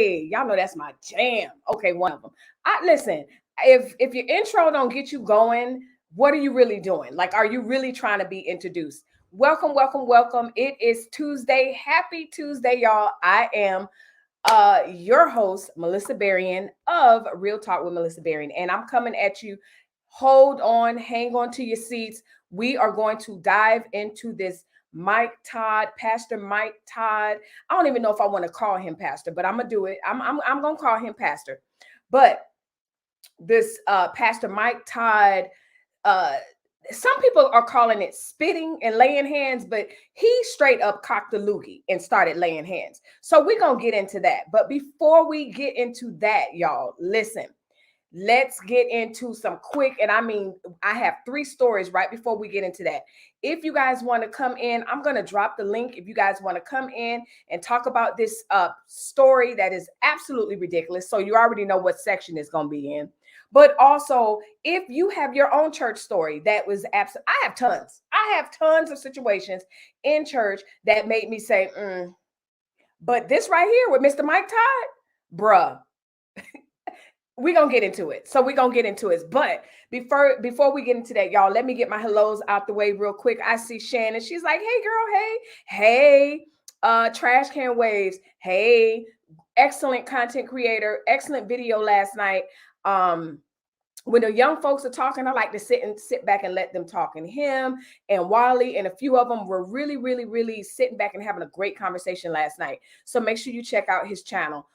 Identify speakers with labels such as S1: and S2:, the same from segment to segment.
S1: Hey, y'all know that's my jam. Okay, one of them. Listen, if your intro don't get you going, what are you really doing? Like, are you really trying to be introduced? Welcome, welcome, welcome. It is Tuesday. Happy Tuesday, y'all. I am your host, Melissa Berrien of Real Talk with Melissa Berrien, and I'm coming at you. Hold on, hang on to your seats. We are going to dive into this Pastor Mike Todd. I don't even know if I want to call him pastor, but I'm gonna do it. I'm gonna call him pastor. But this Pastor Mike Todd, some people are calling it spitting and laying hands, but he straight up cocked the loogie and started laying hands. So we're gonna get into that. But before we get into that, y'all, listen. Let's get into some quick, and I mean, I have 3 stories right before we get into that. If you guys want to come in, I'm going to drop the link. If you guys want to come in and talk about this story that is absolutely ridiculous, so you already know what section it's going to be in. But also, if you have your own church story that was absolute, I have tons of situations in church that made me say, but this right here with Mr. Mike Todd, bruh. We're going to get into it. So we're going to get into it. But before we get into that, y'all, let me get my hellos out the way real quick. I see Shannon. She's like, hey, girl. Hey, Trash Can Waves. Hey, excellent content creator. Excellent video last night. When the young folks are talking, I like to sit back and let them talk. And him and Wally and a few of them were really, really, really sitting back and having a great conversation last night. So make sure you check out his channel.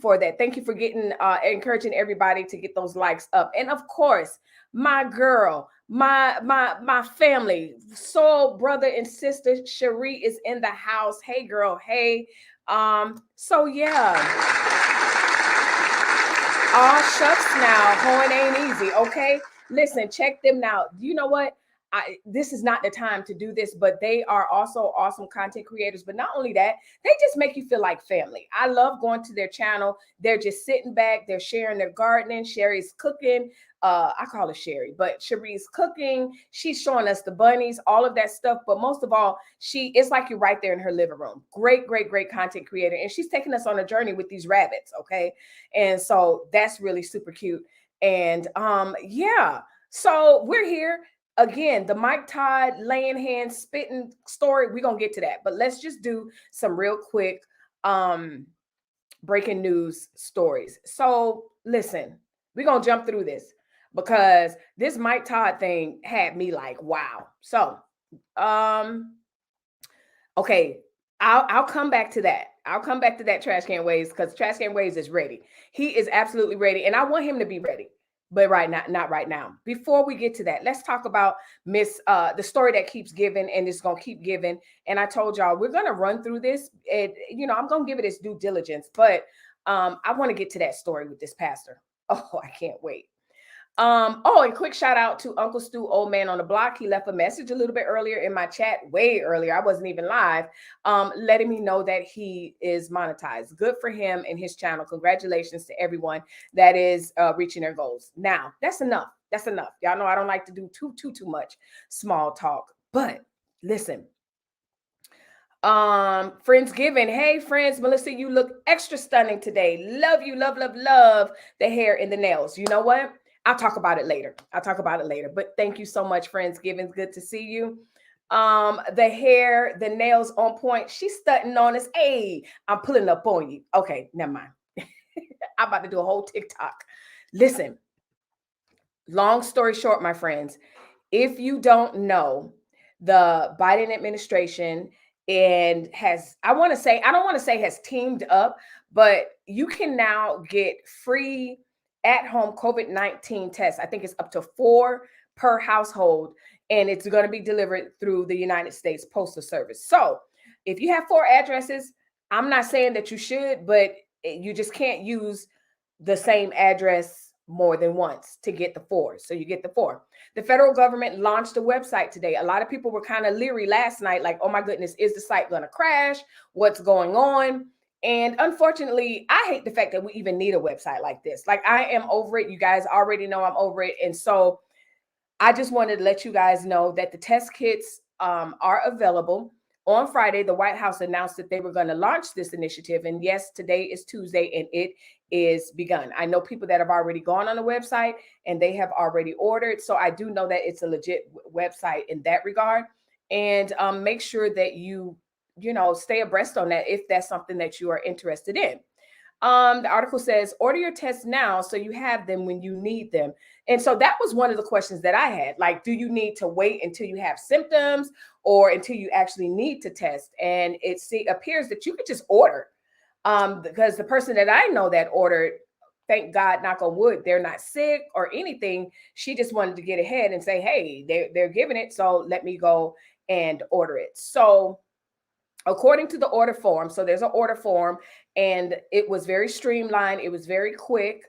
S1: For that. Thank you for encouraging everybody to get those likes up. And of course, my girl, my family, soul brother and sister, Cherie is in the house. Hey girl. Hey. So yeah. Aw, shucks now. Hoeing ain't easy. Okay. Listen, check them out. You know what? This is not the time to do this, but they are also awesome content creators. But not only that, they just make you feel like family. I love going to their channel. They're just sitting back. They're sharing their gardening. Sherry's cooking. I call her Sherry, but Cherie's cooking. She's showing us the bunnies, all of that stuff. But most of all, it's like you're right there in her living room. Great, great, great content creator. And she's taking us on a journey with these rabbits. Okay. And so that's really super cute. And yeah, so we're here. Again, the Mike Todd laying hands, spitting story, we're going to get to that. But let's just do some real quick breaking news stories. So listen, we're going to jump through this because this Mike Todd thing had me like, wow. So, okay, I'll come back to that. I'll come back to that Trash Can Waves because Trash Can Waves is ready. He is absolutely ready. And I want him to be ready. But not right now. Before we get to that, let's talk about the story that keeps giving and it's going to keep giving. And I told y'all, we're going to run through this. And, I'm going to give it its due diligence. But I want to get to that story with this pastor. Oh, I can't wait. And quick shout out to Uncle Stu, Old Man on the Block. He left a message a little bit earlier in my chat, way earlier. I wasn't even live, letting me know that he is monetized. Good for him and his channel. Congratulations to everyone that is reaching their goals. Now, that's enough. That's enough. Y'all know I don't like to do too much small talk. But listen. Friendsgiving. Hey, friends, Melissa, you look extra stunning today. Love you, love the hair and the nails. You know what? I'll talk about it later. But thank you so much, Friendsgiving. Good to see you. The hair, the nails on point. She's stunting on us. Hey, I'm pulling up on you. Okay, never mind. I'm about to do a whole TikTok. Listen, long story short, my friends, if you don't know, the Biden administration I don't want to say has teamed up, but you can now get free at-home COVID-19 tests. I think it's up to 4 per household, and it's going to be delivered through the United States Postal Service. So if you have 4 addresses, I'm not saying that you should, but you just can't use the same address more than once to get the 4. So you get the 4. The federal government launched a website today. A lot of people were kind of leery last night, like, oh my goodness, is the site going to crash? What's going on? And unfortunately, I hate the fact that we even need a website like this. Like, I am over it. You guys already know I'm over it. And so I just wanted to let you guys know that the test kits are available. On Friday, the White House announced that they were going to launch this initiative. And yes, today is Tuesday and it is begun. I know people that have already gone on the website and they have already ordered. So I do know that it's a legit website in that regard. And make sure that you stay abreast on that if that's something that you are interested in. The article says, order your tests now so you have them when you need them. And so that was one of the questions that I had. Like, do you need to wait until you have symptoms or until you actually need to test? And it appears that you could just order. Because the person that I know that ordered, thank God, knock on wood, they're not sick or anything. She just wanted to get ahead and say, hey, they're giving it, so let me go and order it. So according to the order form, so there's an order form and it was very streamlined. It was very quick.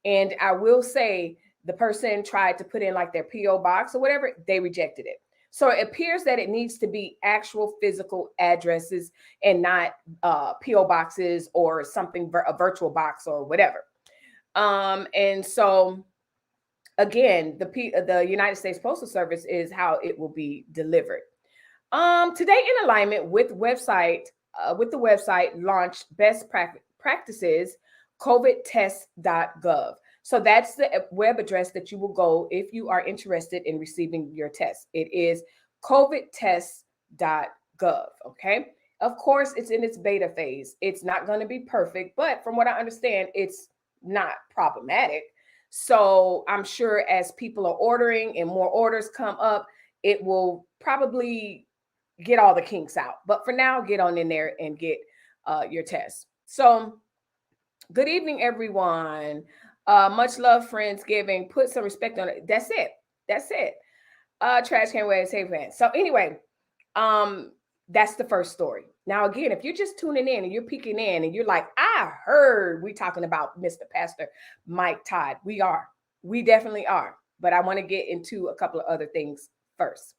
S1: And I will say the person tried to put in like their PO box or whatever, they rejected it. So it appears that it needs to be actual physical addresses and not PO boxes or something, a virtual box or whatever. And so again, the United States Postal Service is how it will be delivered. Today, in alignment with the website launched best practices, covidtest.gov. So that's the web address that you will go if you are interested in receiving your test. It is covidtest.gov. Okay. Of course, it's in its beta phase. It's not going to be perfect, but from what I understand, it's not problematic. So I'm sure as people are ordering and more orders come up, it will probably get all the kinks out. But for now, get on in there and get your test. So good evening, everyone. Much love, Friendsgiving. Put some respect on it. That's it. That's it. Trash can wear safe hands. So anyway, that's the first story. Now, again, if you're just tuning in and you're peeking in and you're like, I heard we talking about Mr. Pastor Mike Todd. We are. We definitely are. But I want to get into a couple of other things first.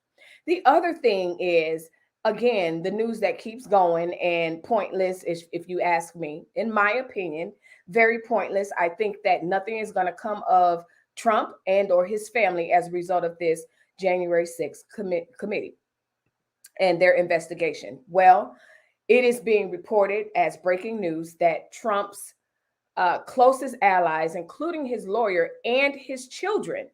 S1: The other thing is, again, the news that keeps going and pointless, if you ask me, in my opinion, very pointless. I think that nothing is going to come of Trump and or his family as a result of this January 6th committee and their investigation. Well, it is being reported as breaking news that Trump's closest allies, including his lawyer and his children,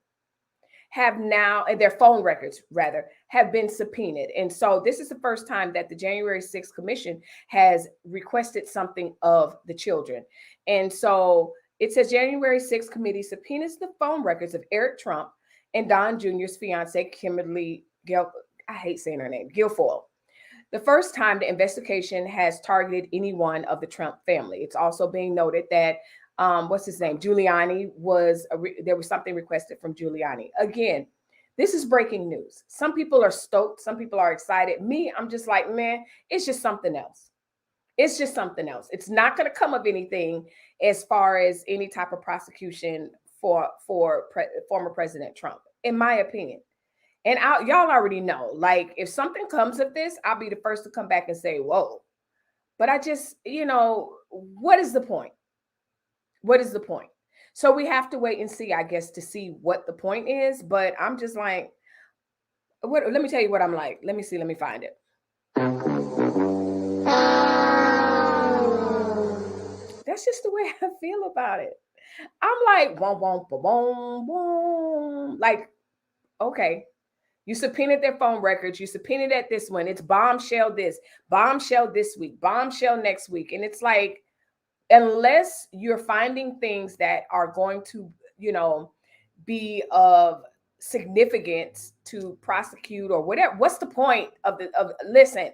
S1: have now, and their phone records rather, have been subpoenaed. And so this is the first time that the January 6th Commission has requested something of the children. And so it says January 6th committee subpoenas the phone records of Eric Trump and Don Jr.'s fiance, Kimberly I hate saying her name, Guilfoyle. The first time the investigation has targeted any one of the Trump family. It's also being noted that what's his name? Giuliani there was something requested from Giuliani. Again, this is breaking news. Some people are stoked. Some people are excited. Me, I'm just like, man, it's just something else. It's just something else. It's not going to come of anything as far as any type of prosecution for former President Trump, in my opinion. And y'all already know, like, if something comes of this, I'll be the first to come back and say, whoa. But I just, what is the point? What is the point? So we have to wait and see, I guess, to see what the point is. But I'm just like, let me tell you what I'm like. Let me see. Let me find it. That's just the way I feel about it. I'm like, boom, boom, boom, boom. Like, okay. You subpoenaed their phone records. You subpoenaed at this one. It's bombshell this week, bombshell next week. And it's like, unless you're finding things that are going to, be of significance to prosecute or whatever, what's the point listen,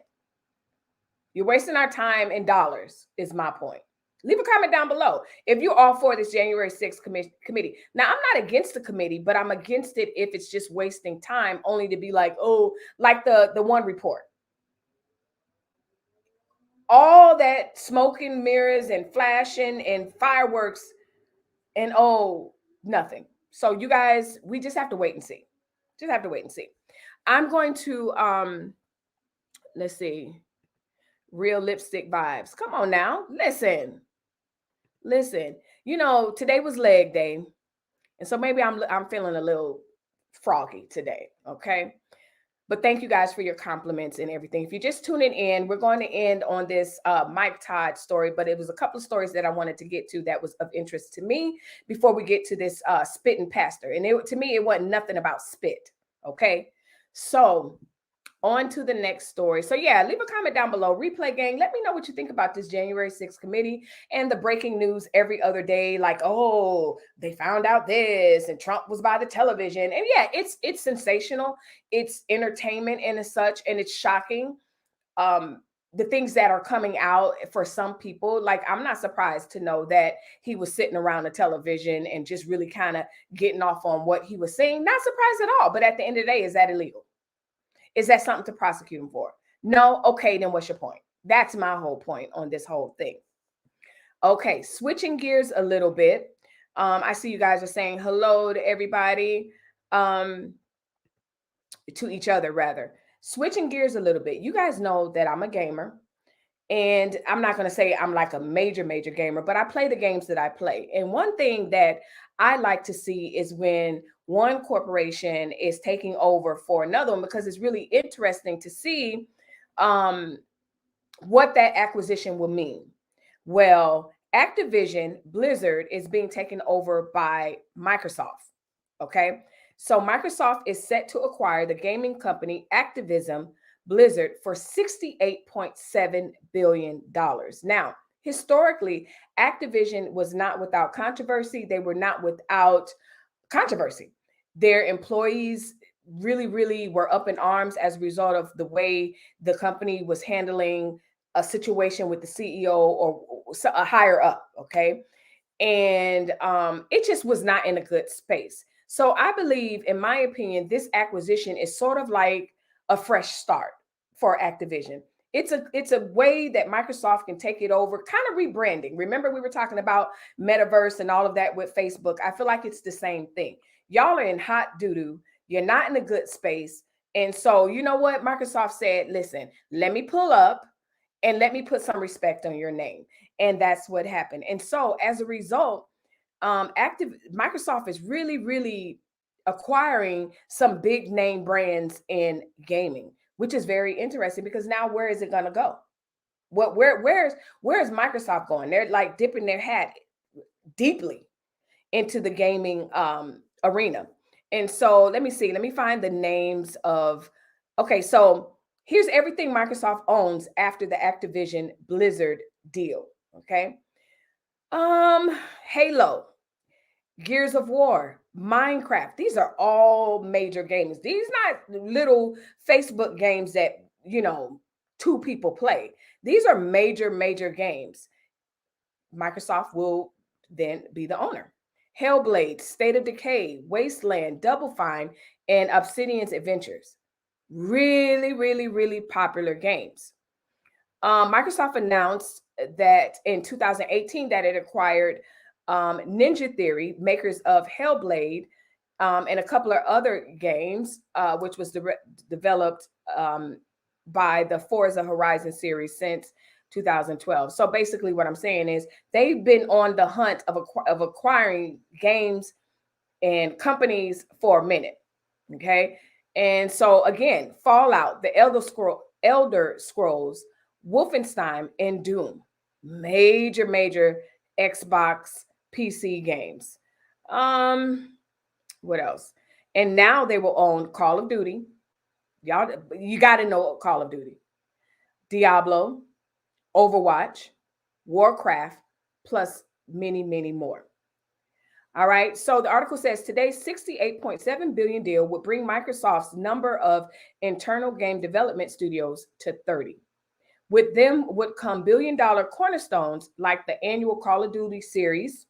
S1: you're wasting our time and dollars is my point. Leave a comment down below if you're all for this January 6th committee. Now, I'm not against the committee, but I'm against it if it's just wasting time only to be like, oh, like the one report. All that smoke and mirrors and flashing and fireworks and nothing. So you guys, we just have to wait and see. Just have to wait and see. I'm going to, let's see, real lipstick vibes. Come on now. Listen. Today was leg day. And so maybe I'm feeling a little froggy today. Okay. But thank you guys for your compliments and everything. If you're just tuning in, we're going to end on this Mike Todd story, but it was a couple of stories that I wanted to get to that was of interest to me before we get to this Spittin pastor. And to me, it wasn't nothing about spit. Okay. So on to the next story. So yeah, leave a comment down below. Replay gang, let me know what you think about this January 6th committee and the breaking news every other day. Like, oh, they found out this and Trump was by the television. And yeah, it's sensational. It's entertainment and as such, and it's shocking. The things that are coming out for some people, like I'm not surprised to know that he was sitting around the television and just really kind of getting off on what he was saying. Not surprised at all. But at the end of the day, is that illegal? Is that something to prosecute him for? No? Okay, then what's your point? That's my whole point on this whole thing. Okay, switching gears a little bit. I see you guys are saying hello to everybody, to each other rather. Switching gears a little bit. You guys know that I'm a gamer. And I'm not going to say I'm like a major gamer, but I play the games that I play. And one thing that I like to see is when one corporation is taking over for another one, because it's really interesting to see what that acquisition will mean. Well, Activision Blizzard is being taken over by Microsoft. Okay. So Microsoft is set to acquire the gaming company Activision Blizzard for $68.7 billion. Now, historically, Activision was not without controversy. They were not without controversy. Their employees really were up in arms as a result of the way the company was handling a situation with the CEO or a higher up. Okay. And it just was not in a good space. So I believe, in my opinion, this acquisition is sort of like a fresh start for Activision. It's a way that Microsoft can take it over, kind of rebranding. Remember, we were talking about metaverse and all of that with Facebook. I feel like it's the same thing. Y'all are in hot doo-doo. You're not in a good space. And so, you know what? Microsoft said, listen, let me pull up and let me put some respect on your name. And that's what happened. And so as a result, Microsoft is really acquiring some big name brands in gaming, which is very interesting because now where is it going to go? Where's Microsoft going? They're like dipping their hat deeply into the gaming arena. And so let me see. Let me find the names of. Okay, so here's everything Microsoft owns after the Activision Blizzard deal. Okay. Halo, Gears of War, Minecraft. These are all major games. These not little Facebook games that, two people play. These are major games. Microsoft will then be the owner. Hellblade, State of Decay, Wasteland, Double Fine, and Obsidian's Adventures. Really popular games. Microsoft announced that in 2018 that it acquired Ninja Theory, makers of Hellblade, and a couple of other games, which was developed by the Forza Horizon series since 2012. So basically what I'm saying is they've been on the hunt of acquiring games and companies for a minute. Okay. And so again, Fallout, the Elder Scrolls, Wolfenstein, and Doom, major Xbox PC games. What else? And now they will own Call of Duty. Y'all, you got to know Call of Duty, Diablo, Overwatch, Warcraft, plus many more. All right. So the article says today's $68.7 billion deal would bring Microsoft's number of internal game development studios to 30. With them would come billion-dollar cornerstones like the annual Call of Duty series.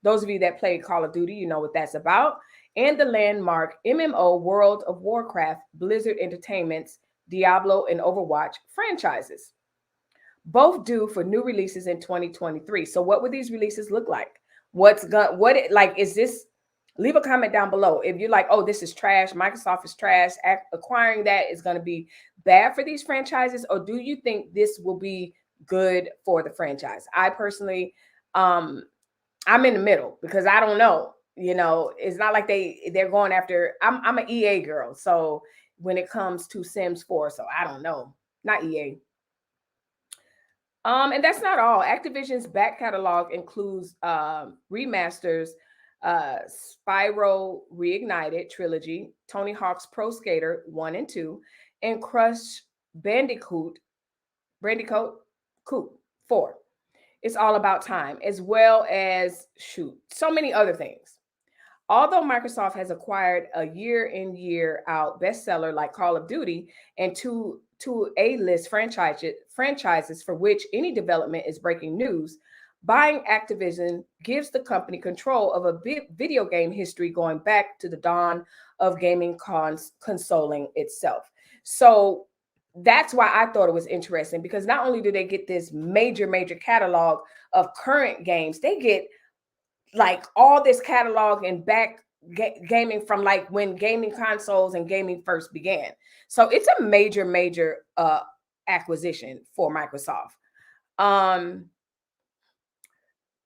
S1: Those of you that played Call of Duty, you know what that's about. And the landmark MMO World of Warcraft, Blizzard Entertainment's Diablo and Overwatch franchises. Both due for new releases in 2023. So what would these releases look like? Is this? Leave a comment down below. If you're like, oh, this is trash, Microsoft is trash, acquiring that is going to be bad for these franchises, or do you think this will be good for the franchise? I personally, I'm in the middle because I don't know. it's not like they're going after. I'm an EA girl, so when it comes to Sims 4, so I don't know, not EA. And that's not all. Activision's back catalog includes remasters, Spyro Reignited Trilogy, Tony Hawk's Pro Skater 1 and 2, and Crush Bandicoot Coot 4. It's all about time, as well as so many other things. Although Microsoft has acquired a year in, year out bestseller like Call of Duty and two A-list franchises for which any development is breaking news, buying Activision gives the company control of a video game history going back to the dawn of gaming consoling itself. So that's why I thought it was interesting, because not only do they get this major catalog of current games, they get like all this catalog and back gaming from like when gaming consoles and gaming first began. So it's a major acquisition for Microsoft.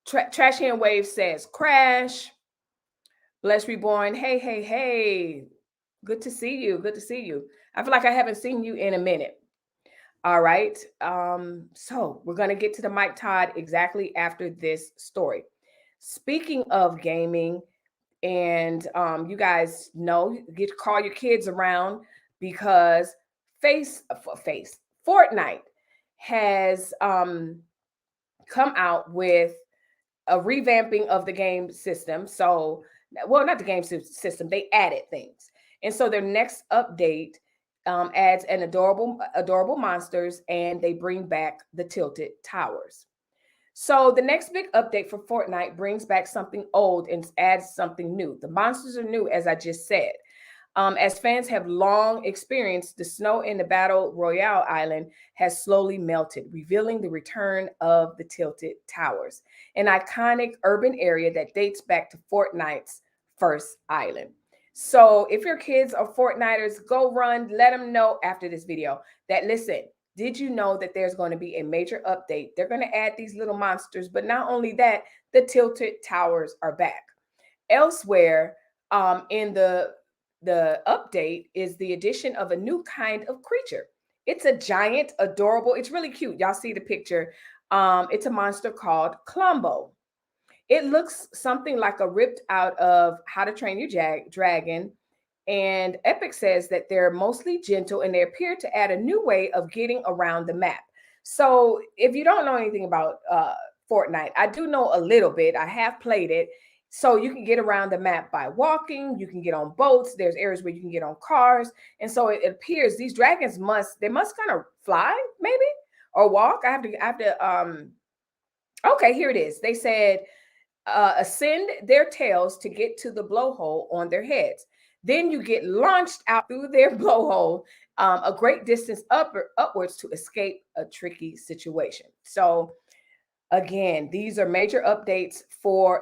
S1: Trash Hand Wave says, Crash, Bless Reborn, hey, good to see you, I feel like I haven't seen you in a minute. All right, so we're going to get to the Mike Todd exactly after this story. Speaking of gaming, and you guys know, call your kids around, because Fortnite has come out with a revamping of the game system. So, well, not the game system, they added things. And so their next update adds an adorable monsters, and they bring back the tilted towers. So the next big update for Fortnite brings back something old and adds something new. The monsters are new, as I just said. As fans have long experienced, the snow in the Battle Royale island has slowly melted, revealing the return of the Tilted Towers, an iconic urban area that dates back to Fortnite's first island. So if your kids are Fortniters, go run, let them know after this video that, listen, did you know that there's going to be a major update? They're going to add these little monsters, but not only that, the Tilted Towers are back. Elsewhere in the update is the addition of a new kind of creature. It's a giant, adorable, it's really cute. Y'all see the picture. It's a monster called Klumbo. It looks something like a ripped out of How to Train Your Dragon. And Epic says that they're mostly gentle and they appear to add a new way of getting around the map. So if you don't know anything about Fortnite, I do know a little bit. I have played it. So you can get around the map by walking. You can get on boats. There's areas where you can get on cars. And so it appears these dragons must kind of fly, maybe, or walk. I have to okay, here it is. They said ascend their tails to get to the blowhole on their heads. Then you get launched out through their blowhole a great distance upwards to escape a tricky situation. So again, these are major updates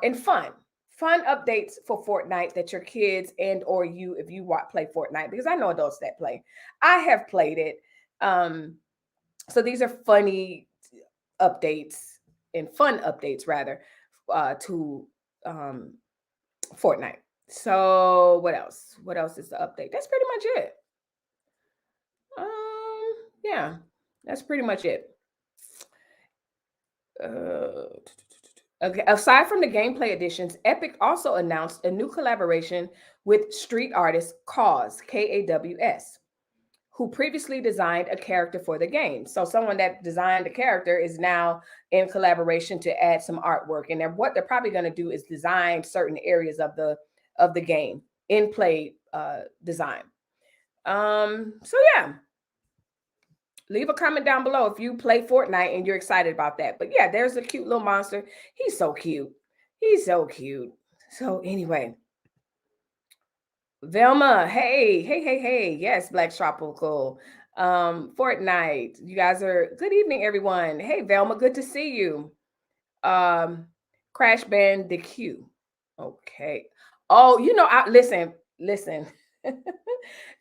S1: and fun updates for Fortnite that your kids and or you, if you play Fortnite, because I know adults that play. I have played it. So these are funny updates and fun updates rather to Fortnite. So what else? What else is the update? That's pretty much it. Yeah, that's pretty much it. Okay. Aside from the gameplay additions, Epic also announced a new collaboration with street artist Kaws, Kaws, who previously designed a character for the game. So someone that designed a character is now in collaboration to add some artwork. And what they're probably going to do is design certain areas of the game, in play design. So yeah, leave a comment down below if you play Fortnite and you're excited about that. But yeah, there's a cute little monster. He's so cute. So anyway, Velma, hey. Yes, Black Tropical. Fortnite. You guys are good evening, everyone. Hey, Velma, good to see you. Crash Bandicoot. Okay. Oh, listen.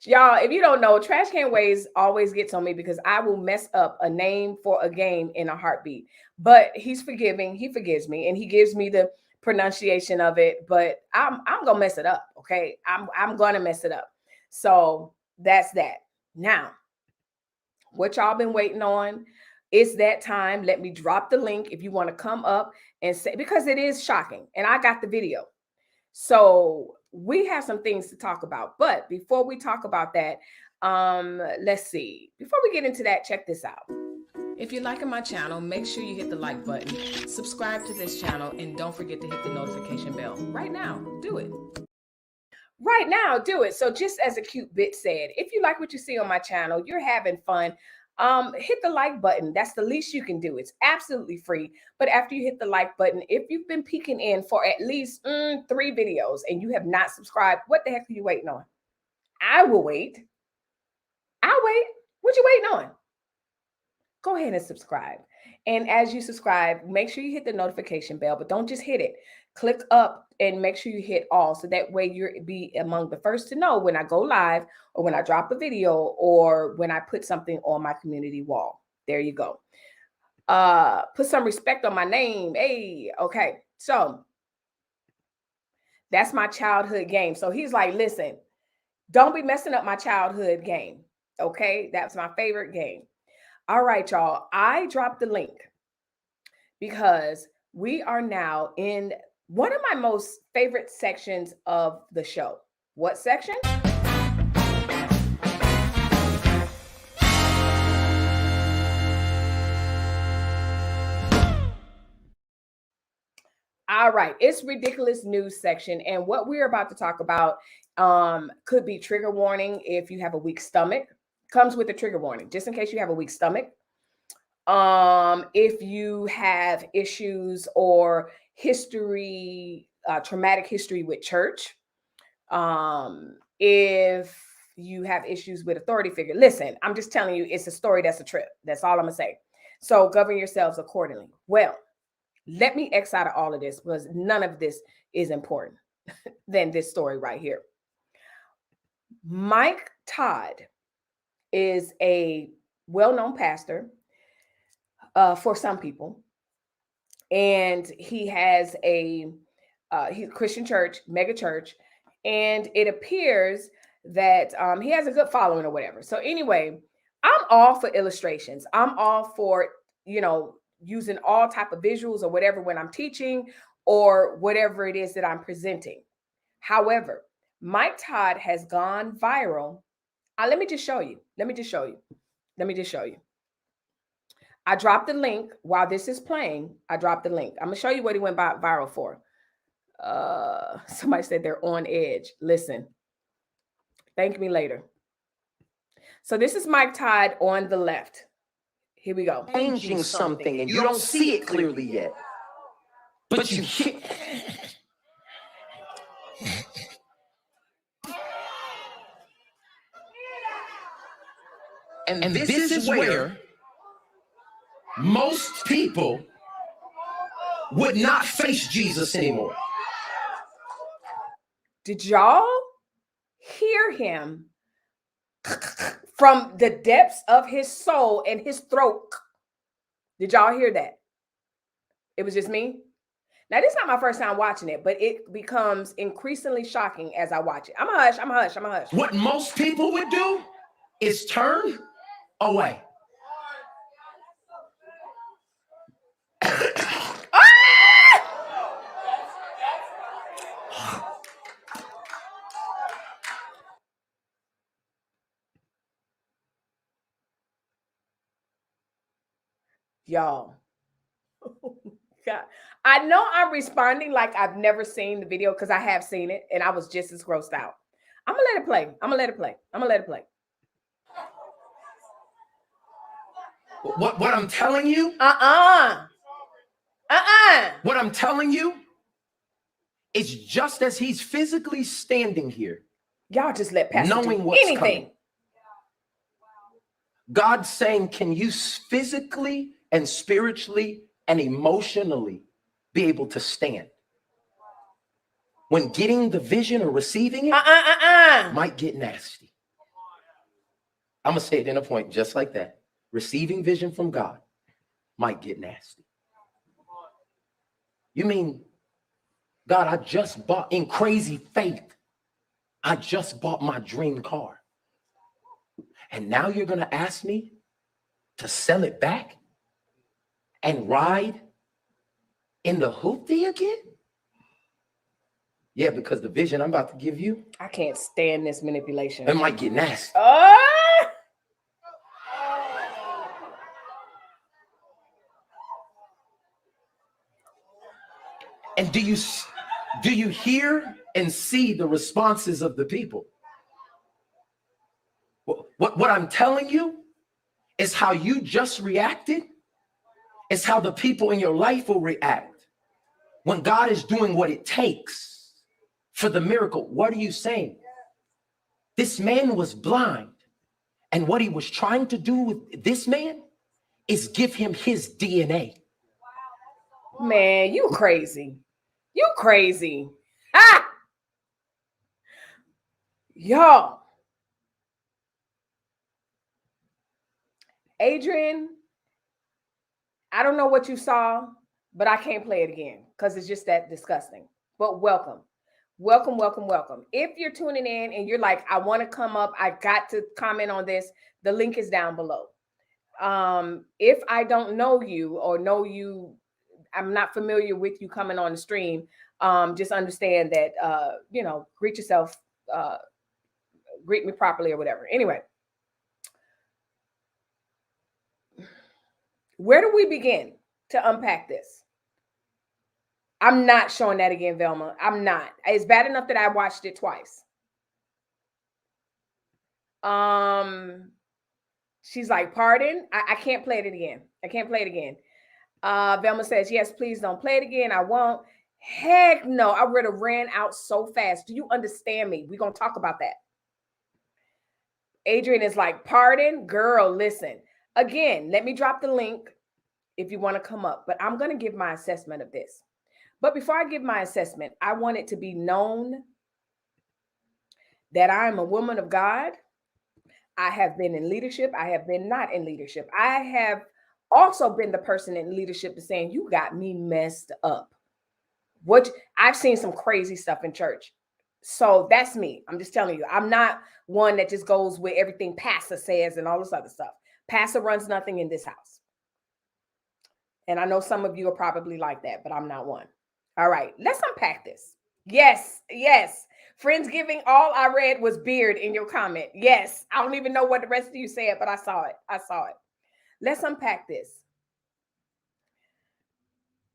S1: Y'all, if you don't know, Trash Can Ways always gets on me because I will mess up a name for a game in a heartbeat. But he's forgiving. He forgives me, and he gives me the pronunciation of it, but I'm gonna mess it up. Okay, I'm gonna mess it up. So that's that. Now, what y'all been waiting on? It's that time. Let me drop the link if you want to come up and say, because it is shocking, and I got the video. So we have some things to talk about. But before we talk about that, let's see. Before we get into that, check this out. If you're liking my channel, make sure you hit the like button, subscribe to this channel, and don't forget to hit the notification bell. Right now, do it. Right now, do it. So just as a cute bit said, if you like what you see on my channel, you're having fun, hit the like button. That's the least you can do. It's absolutely free. But after you hit the like button, if you've been peeking in for at least 3 videos and you have not subscribed, what the heck are you waiting on? I will wait. I'll wait. What you waiting on? Go ahead and subscribe. And as you subscribe, make sure you hit the notification bell, but don't just hit it. Click up and make sure you hit all, so that way you'll be among the first to know when I go live or when I drop a video or when I put something on my community wall. There you go. Put some respect on my name. Hey, okay. So that's my childhood game. So he's like, listen, don't be messing up my childhood game. Okay, that's my favorite game. All right, y'all. I dropped the link because we are now in one of my most favorite sections of the show. What section? All right, it's ridiculous news section. And what we're about to talk about could be trigger warning if you have a weak stomach. Comes with a trigger warning, just in case you have a weak stomach. If you have issues or history, traumatic history with church, if you have issues with authority figure, listen, I'm just telling you, it's a story that's a trip. That's all I'm gonna say. So govern yourselves accordingly. Well, let me X out of all of this because none of this is important than this story right here. Mike Todd is a well-known pastor for some people, and he has a Christian church, mega church, and it appears that he has a good following or whatever. So anyway, I'm all for illustrations. I'm all for, using all type of visuals or whatever when I'm teaching or whatever it is that I'm presenting. However, Mike Todd has gone viral. Let me just show you. I dropped the link while this is playing. I dropped the link. I'm gonna show you what he went viral for. Somebody said they're on edge. Listen, thank me later. So this is Mike Todd on the left. Here we go.
S2: Changing something and you don't see it clearly yet. But you hit. And this is where most people would not face Jesus anymore.
S1: Did y'all hear him from the depths of his soul and his throat? Did y'all hear that? It was just me? Now, this is not my first time watching it, but it becomes increasingly shocking as I watch it. I'm a hush.
S2: What most people would do is turn away.
S1: Y'all. God. I know I'm responding like I've never seen the video because I have seen it and I was just as grossed out. I'm gonna let it play.
S2: What I'm telling you? What I'm telling you is just as he's physically standing here,
S1: y'all just let Pastor
S2: knowing
S1: do
S2: what's
S1: anything.
S2: Coming. God's saying, can you physically and spiritually and emotionally be able to stand when getting the vision or receiving it might get nasty? I'm gonna say it in a point just like that. Receiving vision from God might get nasty. You mean God, I just bought, in crazy faith, I just bought my dream car. And now you're going to ask me to sell it back and ride in the hoopty again? Yeah, because the vision I'm about to give you,
S1: I can't stand this manipulation.
S2: It might get nasty. And do you hear and see the responses of the people? What I'm telling you is how you just reacted is how the people in your life will react when God is doing what it takes for the miracle. What are you saying? This man was blind, and what he was trying to do with this man is give him his DNA.
S1: Man, you crazy. You crazy. Ah! Y'all. Adrian, I don't know what you saw, but I can't play it again because it's just that disgusting. But welcome. Welcome, welcome, welcome. If you're tuning in and you're like, I want to come up, I got to comment on this, the link is down below. If I don't know you or know you, I'm not familiar with you coming on the stream, just understand that, greet yourself, greet me properly or whatever. Anyway, where do we begin to unpack this? I'm not showing that again, Velma. I'm not. It's bad enough that I watched it twice. She's like, pardon? I can't play it again. I can't play it again. Velma says, yes, please don't play it again. I won't. Heck no. I would have ran out so fast. Do you understand me? We're going to talk about that. Adrian is like, pardon? Girl, listen. Again, let me drop the link if you want to come up. But I'm going to give my assessment of this. But before I give my assessment, I want it to be known that I am a woman of God. I have been in leadership. I have been not in leadership. I have also been the person in leadership that's saying, you got me messed up. I've seen some crazy stuff in church. So that's me. I'm just telling you, I'm not one that just goes with everything pastor says and all this other stuff. Pastor runs nothing in this house. And I know some of you are probably like that, but I'm not one. All right, let's unpack this. Yes, yes. Friendsgiving, all I read was beard in your comment. Yes, I don't even know what the rest of you said, but I saw it. I saw it. Let's unpack this.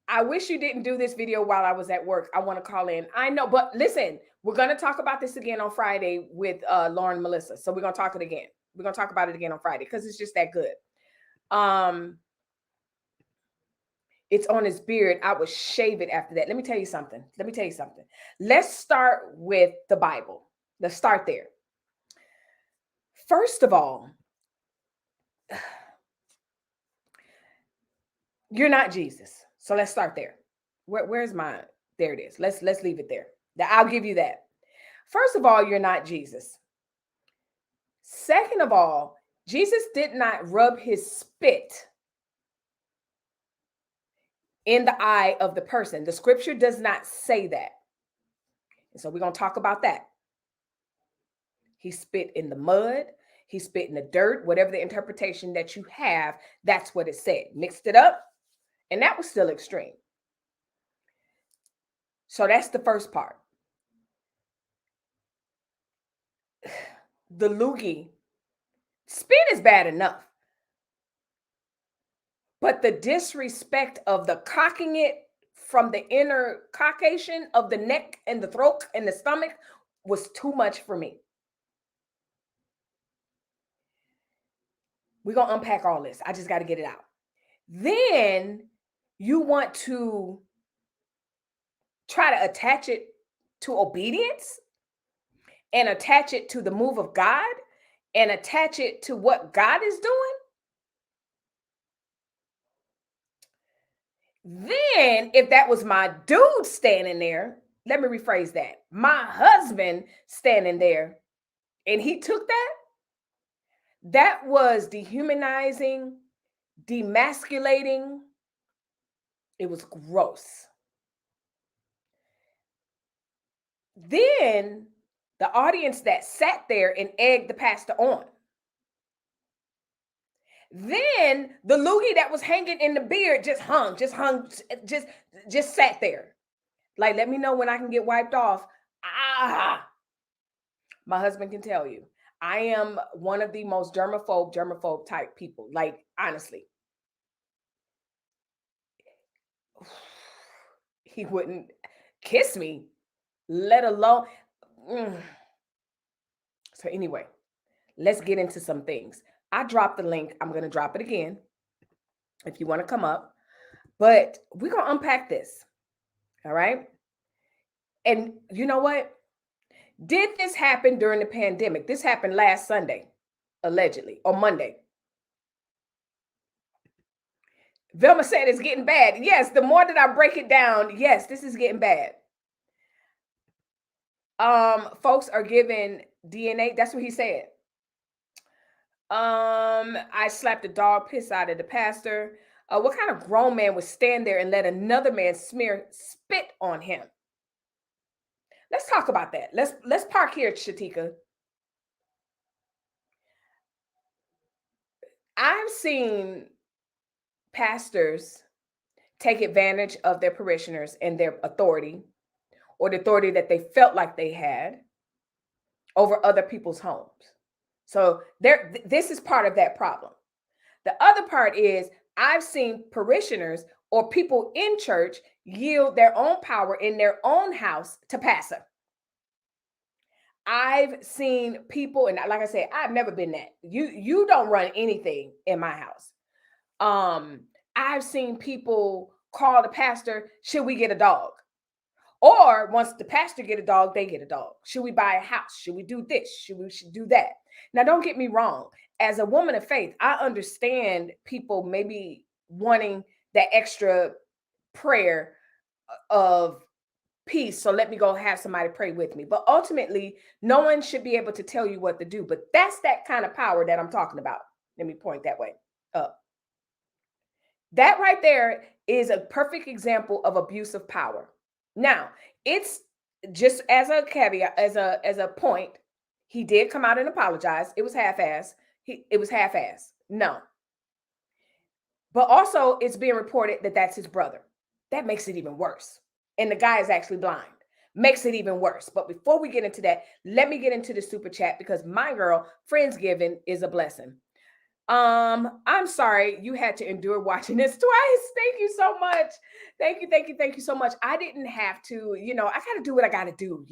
S1: I wish you didn't do this video while I was at work. I want to call in. I know, but listen, we're going to talk about this again on Friday with Lauren and Melissa. So we're going to talk it again. We're going to talk about it again on Friday because it's just that good. It's on his beard. I would shave it after that. Let me tell you something. Let's start with the Bible. Let's start there. First of all, you're not Jesus. So let's start there. Where's mine? There it is. Let's leave it there. I'll give you that. First of all, you're not Jesus. Second of all, Jesus did not rub his spit in the eye of the person. The scripture does not say that. And so we're going to talk about that. He spit in the mud. He spit in the dirt. Whatever the interpretation that you have, that's what it said. Mixed it up. And that was still extreme. So that's the first part. The Lougie spit is bad enough. But the disrespect of the cocking it from the inner caucasian of the neck and the throat and the stomach was too much for me. We're going to unpack all this. I just got to get it out. Then you want to try to attach it to obedience and attach it to the move of God and attach it to what God is doing. Then, if that was my dude standing there, let me rephrase that. My husband standing there, and he took that, that was dehumanizing, demasculating. It was gross. Then the audience that sat there and egged the pastor on. Then the loogie that was hanging in the beard just sat there. Like, let me know when I can get wiped off. My husband can tell you, I am one of the most germaphobe type people. Like, honestly. He wouldn't kiss me, let alone. So anyway, let's get into some things. I dropped the link. I'm going to drop it again if you want to come up. But we're going to unpack this. All right? And you know what? Did this happen during the pandemic? This happened last Sunday, allegedly, or Monday. Velma said it's getting bad. Yes, the more that I break it down, yes, this is getting bad. Folks are giving DNA. That's what he said. I slapped the dog piss out of the pastor. What kind of grown man would stand there and let another man smear spit on him? Let's talk about that. Let's park here, Shatika. I've seen pastors take advantage of their parishioners and their authority, or the authority that they felt like they had over other people's homes. So this is part of that problem. The other part is I've seen parishioners or people in church yield their own power in their own house to pastor. I've seen people, and like I said, I've never been that. You don't run anything in my house. I've seen people call the pastor, should we get a dog? Or once the pastor get a dog, they get a dog. Should we buy a house? Should we do this? Should we do that? Now, don't get me wrong. As a woman of faith, I understand people maybe wanting that extra prayer of peace. So let me go have somebody pray with me. But ultimately, no one should be able to tell you what to do. But that's that kind of power that I'm talking about. Let me point that way up. That right there is a perfect example of abuse of power. Now, it's just as a caveat, as a point, he did come out and apologize. It was half-ass. It was half-ass. No. But also, it's being reported that that's his brother. That makes it even worse. And the guy is actually blind. Makes it even worse. But before we get into that, let me get into the super chat, because my girl, Friendsgiving is a blessing. I'm sorry you had to endure watching this twice. Thank you so much. Thank you so much. I didn't have to, I got to do what I got to do,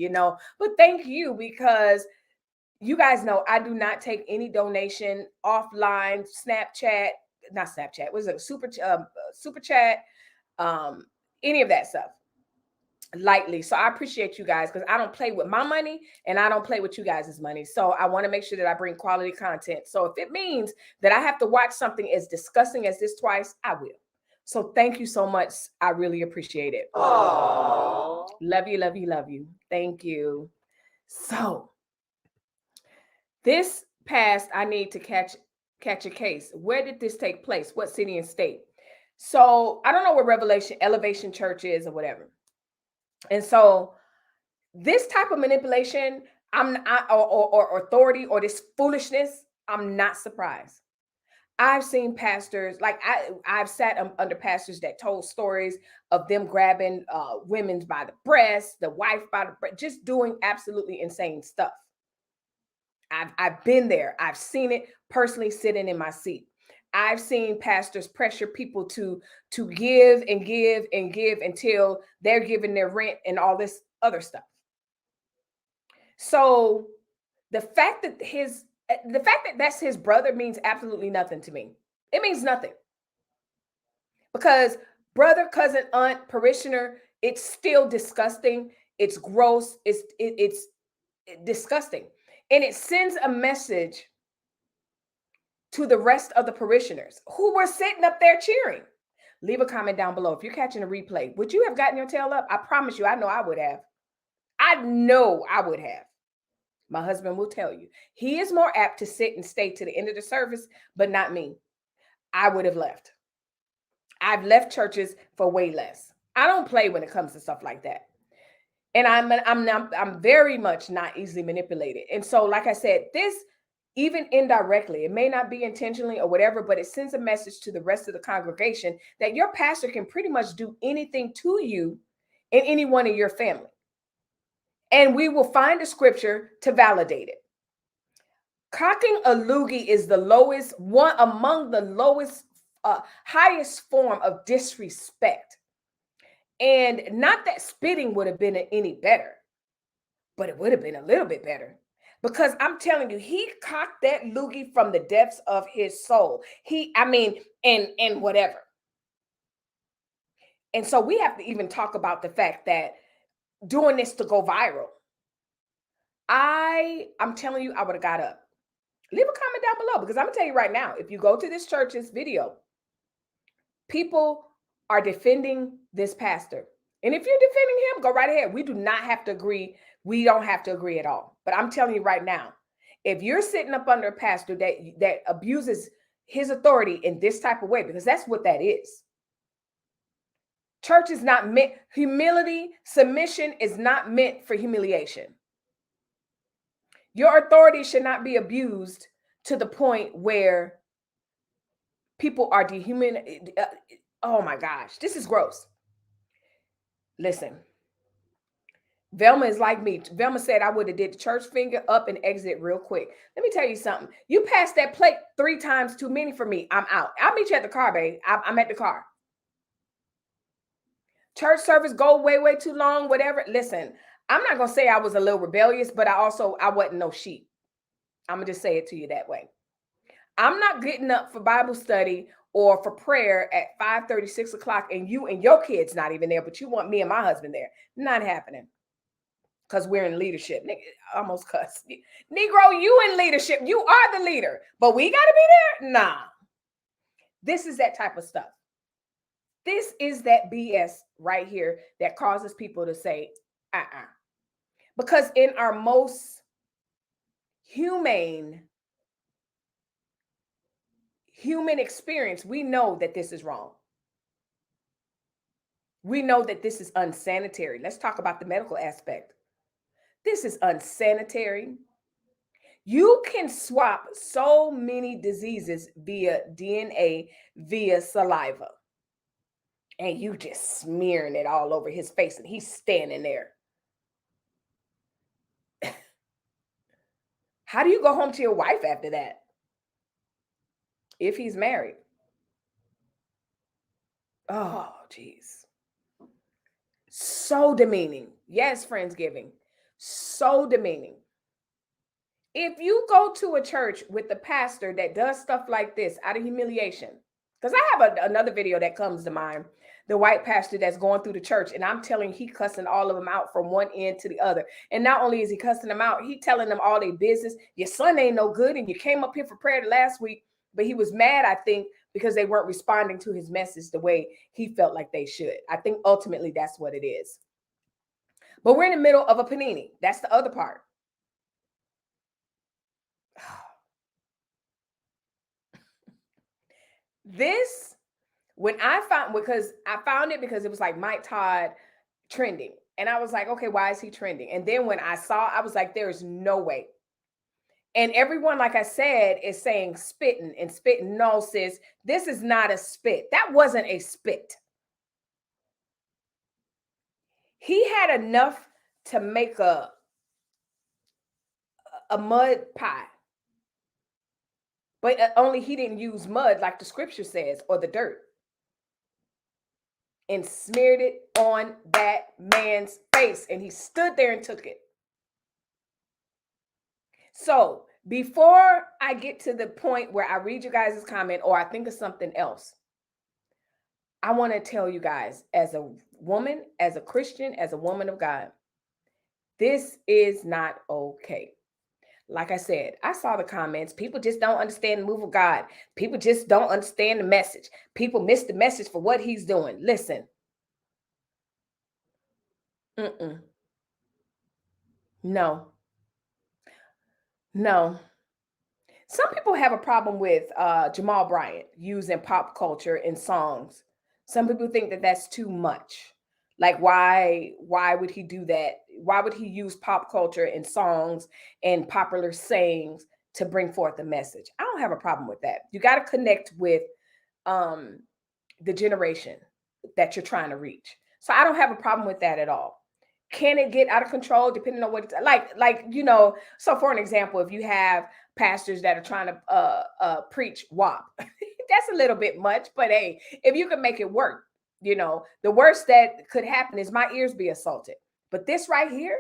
S1: but thank you, because you guys know I do not take any donation offline, not Snapchat, was it super chat, any of that stuff lightly. So I appreciate you guys, because I don't play with my money and I don't play with you guys' money. So I want to make sure that I bring quality content. So if it means that I have to watch something as disgusting as this twice, I will. So thank you so much. I really appreciate it.
S2: Aww.
S1: Love you, love you, love you. Thank you. So this past, I need to catch a case. Where did this take place? What city and state? So I don't know where Elevation Church is or whatever. And so this type of manipulation, or authority, or this foolishness, I'm not surprised. I've seen pastors, like I've sat under pastors that told stories of them grabbing women by the breast, the wife by the breast, just doing absolutely insane stuff. I've been there. I've seen it personally, sitting in my seat. I've seen pastors pressure people to give and give and give until they're giving their rent and all this other stuff. So the fact that that's his brother means absolutely nothing to me. It means nothing. Because brother, cousin, aunt, parishioner, it's still disgusting. It's gross. It's disgusting. And it sends a message to the rest of the parishioners who were sitting up there cheering. Leave a comment down below. If you're catching a replay, would you have gotten your tail up? I promise you, I know I would have. I know I would have. My husband will tell you. He is more apt to sit and stay to the end of the service, but not me. I would have left. I've left churches for way less. I don't play when it comes to stuff like that. And I'm very much not easily manipulated. And so, like I said, this, even indirectly, it may not be intentionally or whatever, but it sends a message to the rest of the congregation that your pastor can pretty much do anything to you and anyone in your family. And we will find a scripture to validate it. Cocking a loogie is the lowest, one among the lowest, highest form of disrespect. And not that spitting would have been any better, but it would have been a little bit better. Because I'm telling you, he cocked that loogie from the depths of his soul. And whatever. And so we have to even talk about the fact that doing this to go viral, I'm telling you, I would have got up. Leave a comment down below, because I'm gonna tell you right now, if you go to this church's video, people are defending this pastor. And if you're defending him, go right ahead. We do not have to agree. We don't have to agree at all. But I'm telling you right now, if you're sitting up under a pastor that abuses his authority in this type of way, because that's what that is. Church is not meant, humility, submission is not meant for humiliation. Your authority should not be abused to the point where people are dehumanized. Oh my gosh, this is gross. Listen, Velma is like me. Velma said I would have did the church finger up and exit real quick. Let me tell you something. You passed that plate 3 times too many for me. I'm out. I'll meet you at the car, babe. I'm at the car. Church service go way, way too long, whatever. Listen, I'm not going to say I was a little rebellious, but I wasn't no sheep. I'm going to just say it to you that way. I'm not getting up for Bible study or for prayer at 5:30, 6 o'clock, and you and your kids not even there, but you want me and my husband there. Not happening. Because we're in leadership. Nigga, almost cuss. Negro, you in leadership. You are the leader. But we got to be there? Nah. This is that type of stuff. This is that BS right here that causes people to say, Because in our most human experience, we know that this is wrong. We know that this is unsanitary. Let's talk about the medical aspect. This is unsanitary. You can swap so many diseases via DNA, via saliva. And you just smearing it all over his face and he's standing there. How do you go home to your wife after that? If he's married. Oh, geez. So demeaning. Yes, Friendsgiving. So demeaning. If you go to a church with the pastor that does stuff like this out of humiliation, because I have another video that comes to mind, the white pastor that's going through the church, and I'm telling you, he cussing all of them out from one end to the other. And not only is he cussing them out, he telling them all their business. Your son ain't no good, and you came up here for prayer last week, but he was mad, I think, because they weren't responding to his message the way he felt like they should. I think ultimately that's what it is. But we're in the middle of a panini. That's the other part. This, because I found it because it was like Mike Todd trending. And I was like, okay, why is he trending? And then when I saw, I was like, there's no way. And everyone, like I said, is saying spitting and spitting. No, sis, this is not a spit. That wasn't a spit. He had enough to make a mud pie. But only he didn't use mud like the scripture says, or the dirt. And smeared it on that man's face. And he stood there and took it. So before I get to the point where I read you guys' comment or I think of something else, I want to tell you guys, as a woman, as a Christian, as a woman of God, this is not okay. Like I said, I saw the comments. People just don't understand the move of God. People just don't understand the message. People miss the message for what he's doing. Listen. No. Some people have a problem with Jamal Bryant using pop culture in songs. Some people think that that's too much. Like, why would he do that? Why would he use pop culture and songs and popular sayings to bring forth a message? I don't have a problem with that. You got to connect with the generation that you're trying to reach. So I don't have a problem with that at all. Can it get out of control depending on what it's like, you know, so for an example, if you have pastors that are trying to preach WAP, that's a little bit much, but hey, if you can make it work, you know, the worst that could happen is my ears be assaulted. But this right here,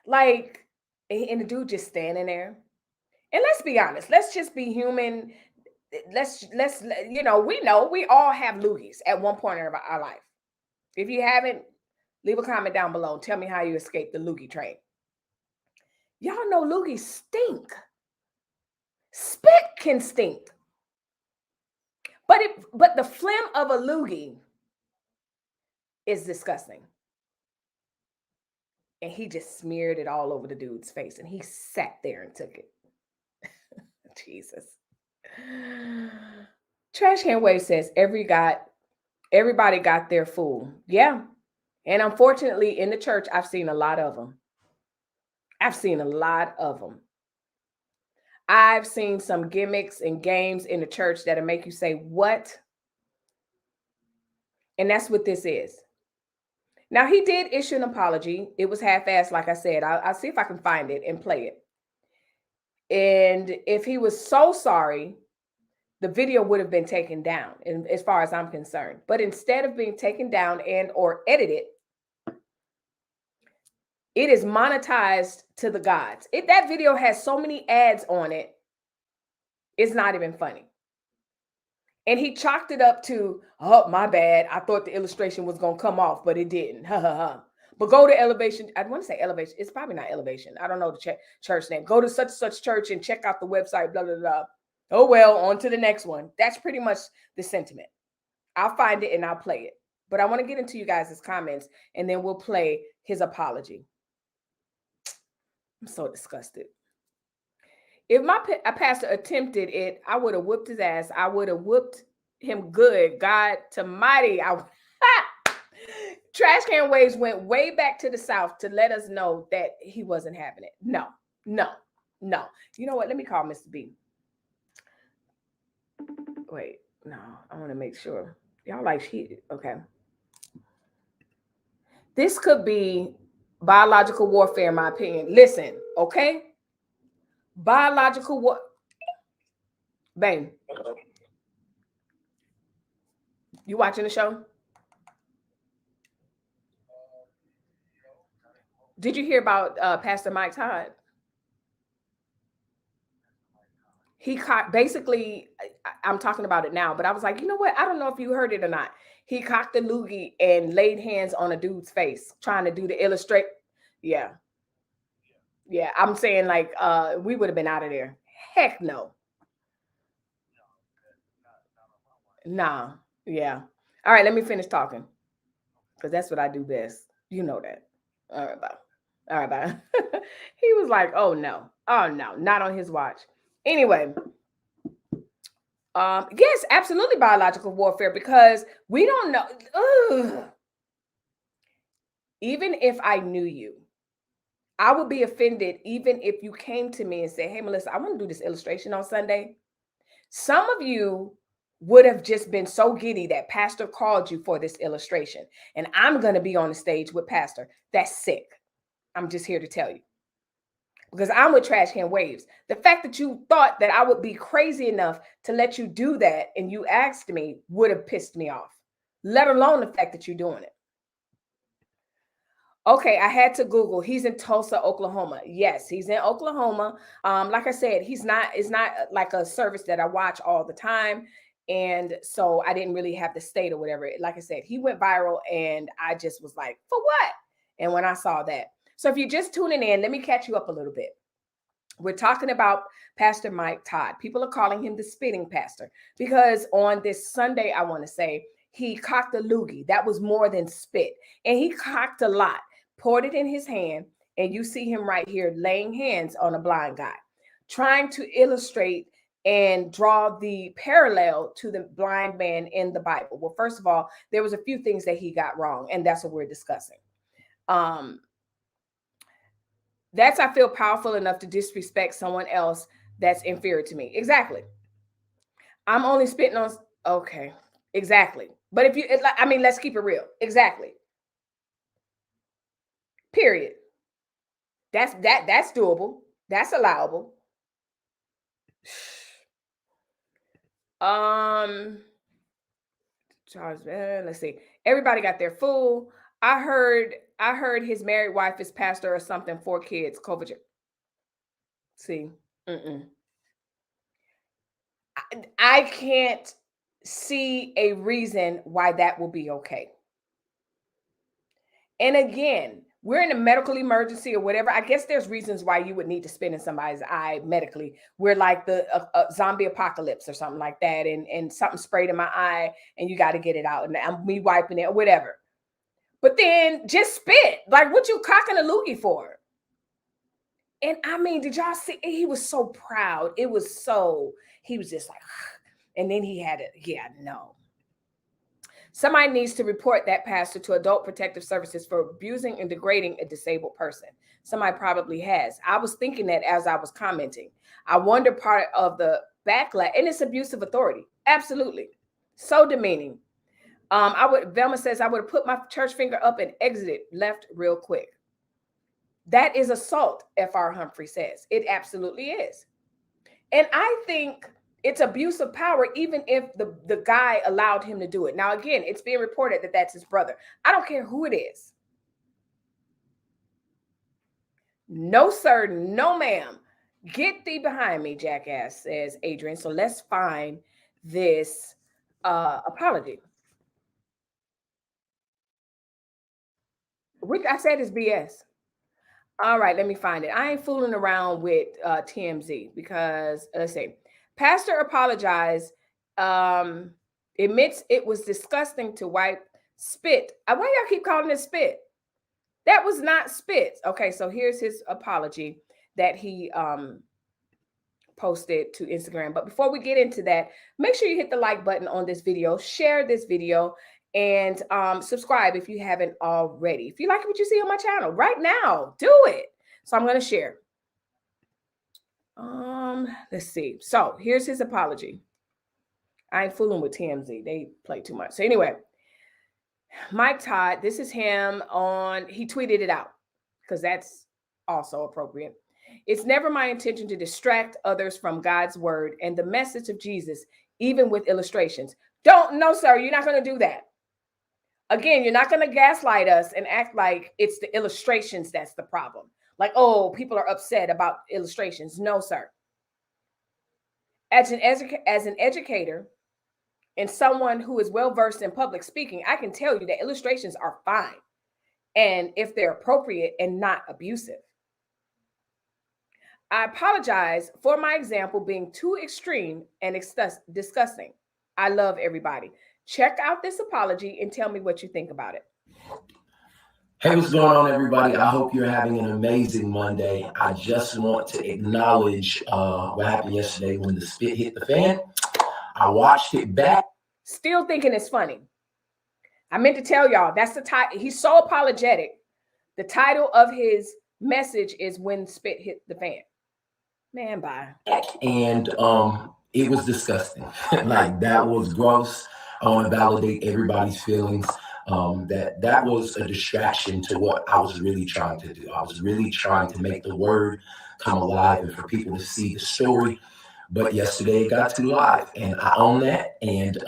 S1: like, and the dude just standing there. And let's be honest, let's just be human. Let's you know we all have loogies at one point in our life. If you haven't, leave a comment down below. Tell me how you escaped the loogie train. Y'all know loogies stink. Spit can stink. But the phlegm of a loogie is disgusting. And he just smeared it all over the dude's face, and he sat there and took it. Jesus. Trash Can Wave says everybody got their fool. Yeah. And unfortunately, in the church, I've seen a lot of them. I've seen a lot of them. I've seen some gimmicks and games in the church that'll make you say, what? And that's what this is. Now, he did issue an apology. It was half-assed, like I said. I'll see if I can find it and play it. And if he was so sorry, the video would have been taken down, and as far as I'm concerned. But instead of being taken down and or edited, it is monetized to the gods. That video has so many ads on it, it's not even funny. And he chalked it up to, oh, my bad. I thought the illustration was going to come off, but it didn't. Ha, ha, ha. But go to Elevation. I want to say Elevation. It's probably not Elevation. I don't know the church name. Go to such and such church and check out the website, blah, blah, blah. Oh, well, on to the next one. That's pretty much the sentiment. I'll find it and I'll play it. But I want to get into you guys' comments, and then we'll play his apology. I'm so disgusted. If my pastor attempted it, I would have whooped his ass. I would have whooped him good. God to mighty. Trash Can Waves went way back to the South to let us know that he wasn't having it. No. You know what? Let me call Mr. B. Wait, no, I want to make sure. Y'all like shit. Okay. This could be biological warfare, in my opinion. Listen, okay? Biological war. Bang. You watching the show? Did you hear about Pastor Mike Todd? He caught, basically, I'm talking about it now, but I was like, you know what? I don't know if you heard it or not. He cocked the loogie and laid hands on a dude's face, trying to do the illustrate. Yeah. I'm saying, like, we would have been out of there. Heck no. Nah. Yeah. All right, let me finish talking, because that's what I do best. You know that. All right, bye. He was like, oh no, not on his watch. Anyway, yes, absolutely biological warfare, because we don't know. Ugh. Even if I knew you, I would be offended even if you came to me and said, hey, Melissa, I want to do this illustration on Sunday. Some of you would have just been so giddy that Pastor called you for this illustration, and I'm going to be on the stage with Pastor. That's sick. I'm just here to tell you, because I'm with Trash Can Waves. The fact that you thought that I would be crazy enough to let you do that and you asked me would have pissed me off, let alone the fact that you're doing it. Okay, I had to Google. He's in Tulsa, Oklahoma. Yes, he's in Oklahoma. Like I said, it's not like a service that I watch all the time. And so I didn't really have the state or whatever. Like I said, he went viral and I just was like, for what? And when I saw that. So if you're just tuning in, let me catch you up a little bit. We're talking about Pastor Mike Todd. People are calling him the spitting pastor because on this Sunday, I want to say, he cocked a loogie. That was more than spit. And he cocked a lot, poured it in his hand. And you see him right here laying hands on a blind guy, trying to illustrate and draw the parallel to the blind man in the Bible. Well, first of all, there was a few things that he got wrong, and that's what we're discussing. That's, I feel powerful enough to disrespect someone else that's inferior to me. Exactly. I'm only spitting on, okay, exactly. But if you, I mean, let's keep it real. Exactly. Period. That's doable. That's allowable. Charles, let's see. Everybody got their food. I heard his married wife is pastor or something, 4 kids. COVID. See, I can't see a reason why that will be okay. And again, we're in a medical emergency or whatever. I guess there's reasons why you would need to spit in somebody's eye medically. We're like the zombie apocalypse or something like that, and something sprayed in my eye and you got to get it out, and I'm me wiping it or whatever. But then just spit. Like, what you cocking a loogie for? And I mean, did y'all see? He was so proud. It was so, he was just like, and then he had it. Yeah, no. Somebody needs to report that pastor to Adult Protective Services for abusing and degrading a disabled person. Somebody probably has. I was thinking that as I was commenting. I wonder part of the backlash, and it's abuse of authority. Absolutely. So demeaning. Velma says, I would have put my church finger up and exited left real quick. That is assault, F.R. Humphrey says. It absolutely is. And I think it's abuse of power, even if the guy allowed him to do it. Now, again, it's being reported that that's his brother. I don't care who it is. No, sir. No, ma'am. Get thee behind me, jackass, says Adrian. So let's find this apology. Which I said is BS. All right, let me find it. I ain't fooling around with TMZ because, let's see. Pastor apologized, admits it was disgusting to wipe spit. Why y'all keep calling it spit? That was not spit. Okay, so here's his apology that he posted to Instagram. But before we get into that, make sure you hit the like button on this video, share this video, and subscribe if you haven't already. If you like what you see on my channel right now, do it. So I'm going to share. Let's see. So here's his apology. I ain't fooling with TMZ. They play too much. So anyway, Mike Todd, this is him he tweeted it out because that's also appropriate. It's never my intention to distract others from God's word and the message of Jesus, even with illustrations. No, sir, you're not going to do that. Again, you're not going to gaslight us and act like it's the illustrations that's the problem. Like, oh, people are upset about illustrations. No, sir. As an educator and someone who is well-versed in public speaking, I can tell you that illustrations are fine. And if they're appropriate and not abusive. I apologize for my example being too extreme and disgusting. I love everybody. Check out this apology and tell me what you think about it.
S2: Hey, what's going on, everybody? I hope you're having an amazing Monday. I just want to acknowledge what happened yesterday when the spit hit the fan. I watched it back.
S1: Still thinking it's funny. I meant to tell y'all, that's the title. He's so apologetic. The title of his message is When Spit Hit the Fan. Man, bye.
S2: And it was disgusting. Like, that was gross. I want to validate everybody's feelings. That was a distraction to what I was really trying to do. I was really trying to make the word come alive and for people to see the story. But yesterday it got too live, and I own that. And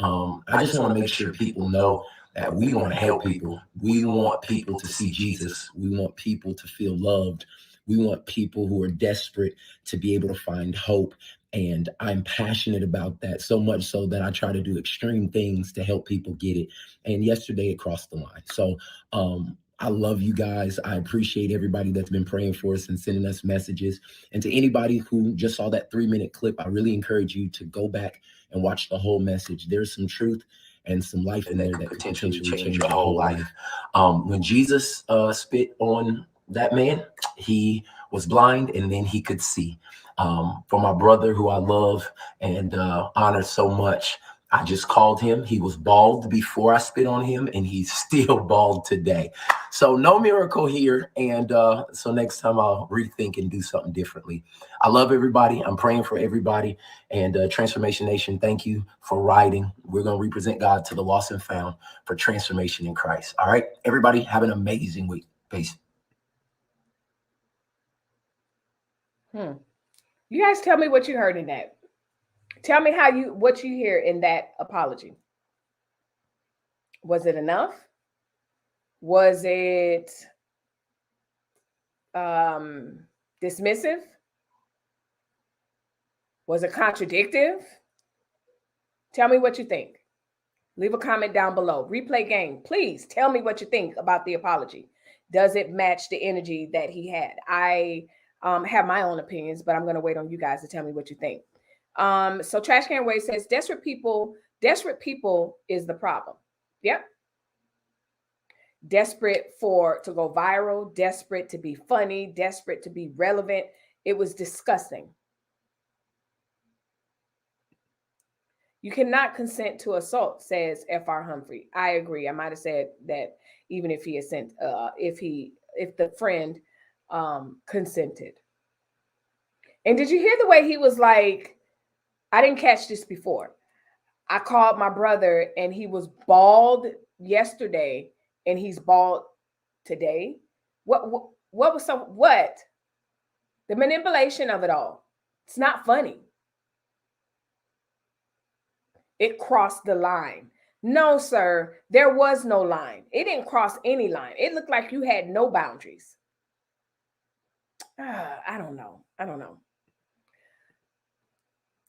S2: I just want to make sure people know that we want to help people. We want people to see Jesus. We want people to feel loved. We want people who are desperate to be able to find hope. And I'm passionate about that, so much so that I try to do extreme things to help people get it. And yesterday it crossed the line. So I love you guys. I appreciate everybody that's been praying for us and sending us messages. And to anybody who just saw that 3-minute clip, I really encourage you to go back and watch the whole message. There's some truth and some life in there that could potentially change your whole life. When Jesus spit on that man, he was blind and then he could see. For my brother, who I love and honor so much, I just called him. He was bald before I spit on him, and he's still bald today. So no miracle here. And so next time I'll rethink and do something differently. I love everybody. I'm praying for everybody. And Transformation Nation, thank you for writing. We're going to represent God to the lost and found for transformation in Christ. All right, everybody, have an amazing week. Peace.
S1: You guys tell me what you heard in that. Tell me what you hear in that apology. Was it enough? Was it dismissive? Was it contradictive? Tell me what you think. Leave a comment down below. Replay game. Please tell me what you think about the apology. Does it match the energy that he had? I have my own opinions, but I'm going to wait on you guys to tell me what you think. So Trash Can Wade says, desperate people is the problem. Yep. Desperate to go viral, desperate to be funny, desperate to be relevant. It was disgusting. You cannot consent to assault, says F.R. Humphrey. I agree. I might have said that even if he had sent, if the friend consented. And did you hear the way he was like, I didn't catch this before. I called my brother and he was bald yesterday and he's bald today. What was what? The manipulation of it all. It's not funny. It crossed the line. No, sir, there was no line. It didn't cross any line. It looked like you had no boundaries. I don't know.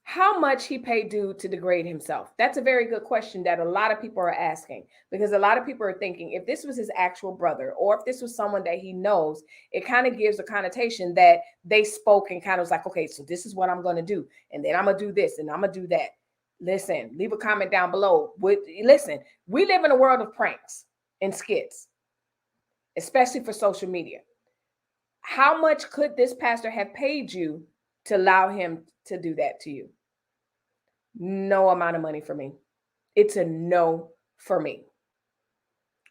S1: How much he paid due to degrade himself? That's a very good question that a lot of people are asking, because a lot of people are thinking if this was his actual brother or if this was someone that he knows, it kind of gives a connotation that they spoke and kind of was like, okay, so this is what I'm going to do. And then I'm going to do this and I'm going to do that. Listen, leave a comment down below. Listen, we live in a world of pranks and skits, especially for social media. How much could this pastor have paid you to allow him to do that to you? No amount of money for me. It's a no for me.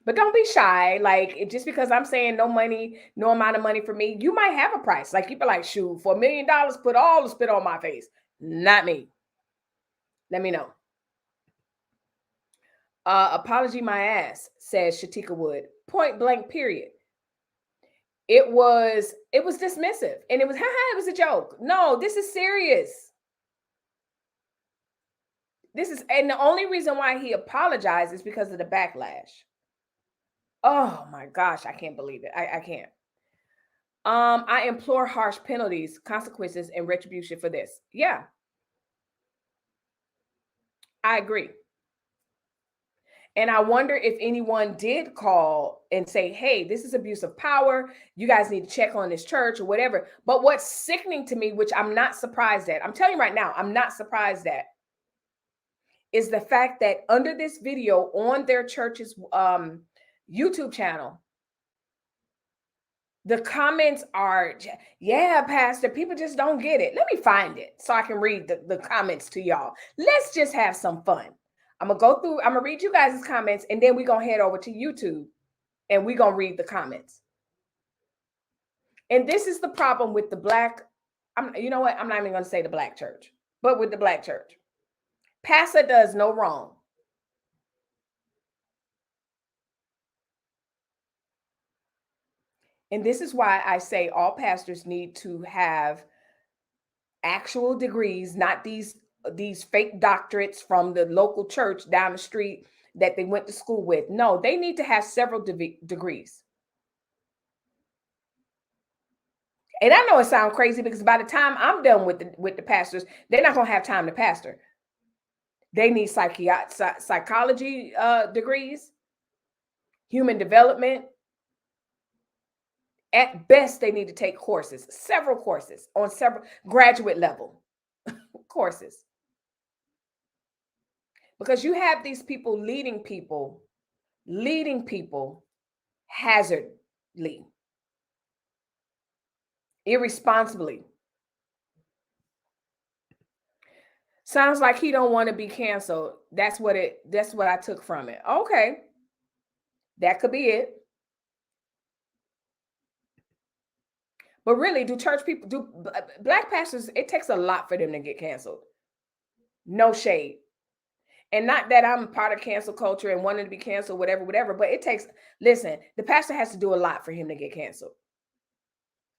S1: But don't be shy. Like, just because I'm saying no money, no amount of money for me, you might have a price. Like, you be like, shoot, for $1 million, put all the spit on my face. Not me. Let me know. Apology my ass, says Shatika Wood. Point blank, period. It was dismissive. And it was, it was a joke. No, this is serious. And the only reason why he apologized is because of the backlash. Oh my gosh, I can't believe it. I can't. I implore harsh penalties, consequences, and retribution for this. Yeah. I agree. And I wonder if anyone did call and say, hey, this is abuse of power. You guys need to check on this church or whatever. But what's sickening to me, which I'm not surprised at, I'm telling you right now, I'm not surprised at, is the fact that under this video on their church's YouTube channel, the comments are, yeah, Pastor, people just don't get it. Let me find it so I can read the comments to y'all. Let's just have some fun. I'm going to read you guys' comments, and then we're going to head over to YouTube, and we're going to read the comments. And this is the problem with the black, you know what? I'm not even going to say the black church, but with the black church. Pastor does no wrong. And this is why I say all pastors need to have actual degrees, not these fake doctorates from the local church down the street that they went to school with. No, they need to have several degrees. And I know it sounds crazy because by the time I'm done with the pastors, they're not going to have time to pastor. They need psychology degrees, human development. At best, they need to take courses, several courses on several graduate level courses. Because you have these people leading people hazardly, irresponsibly. Sounds like he don't want to be canceled. That's what I took from it. Okay. That could be it. But really, do black pastors, it takes a lot for them to get canceled. No shade. And not that I'm part of cancel culture and wanting to be canceled, whatever, but it takes, listen, the pastor has to do a lot for him to get canceled.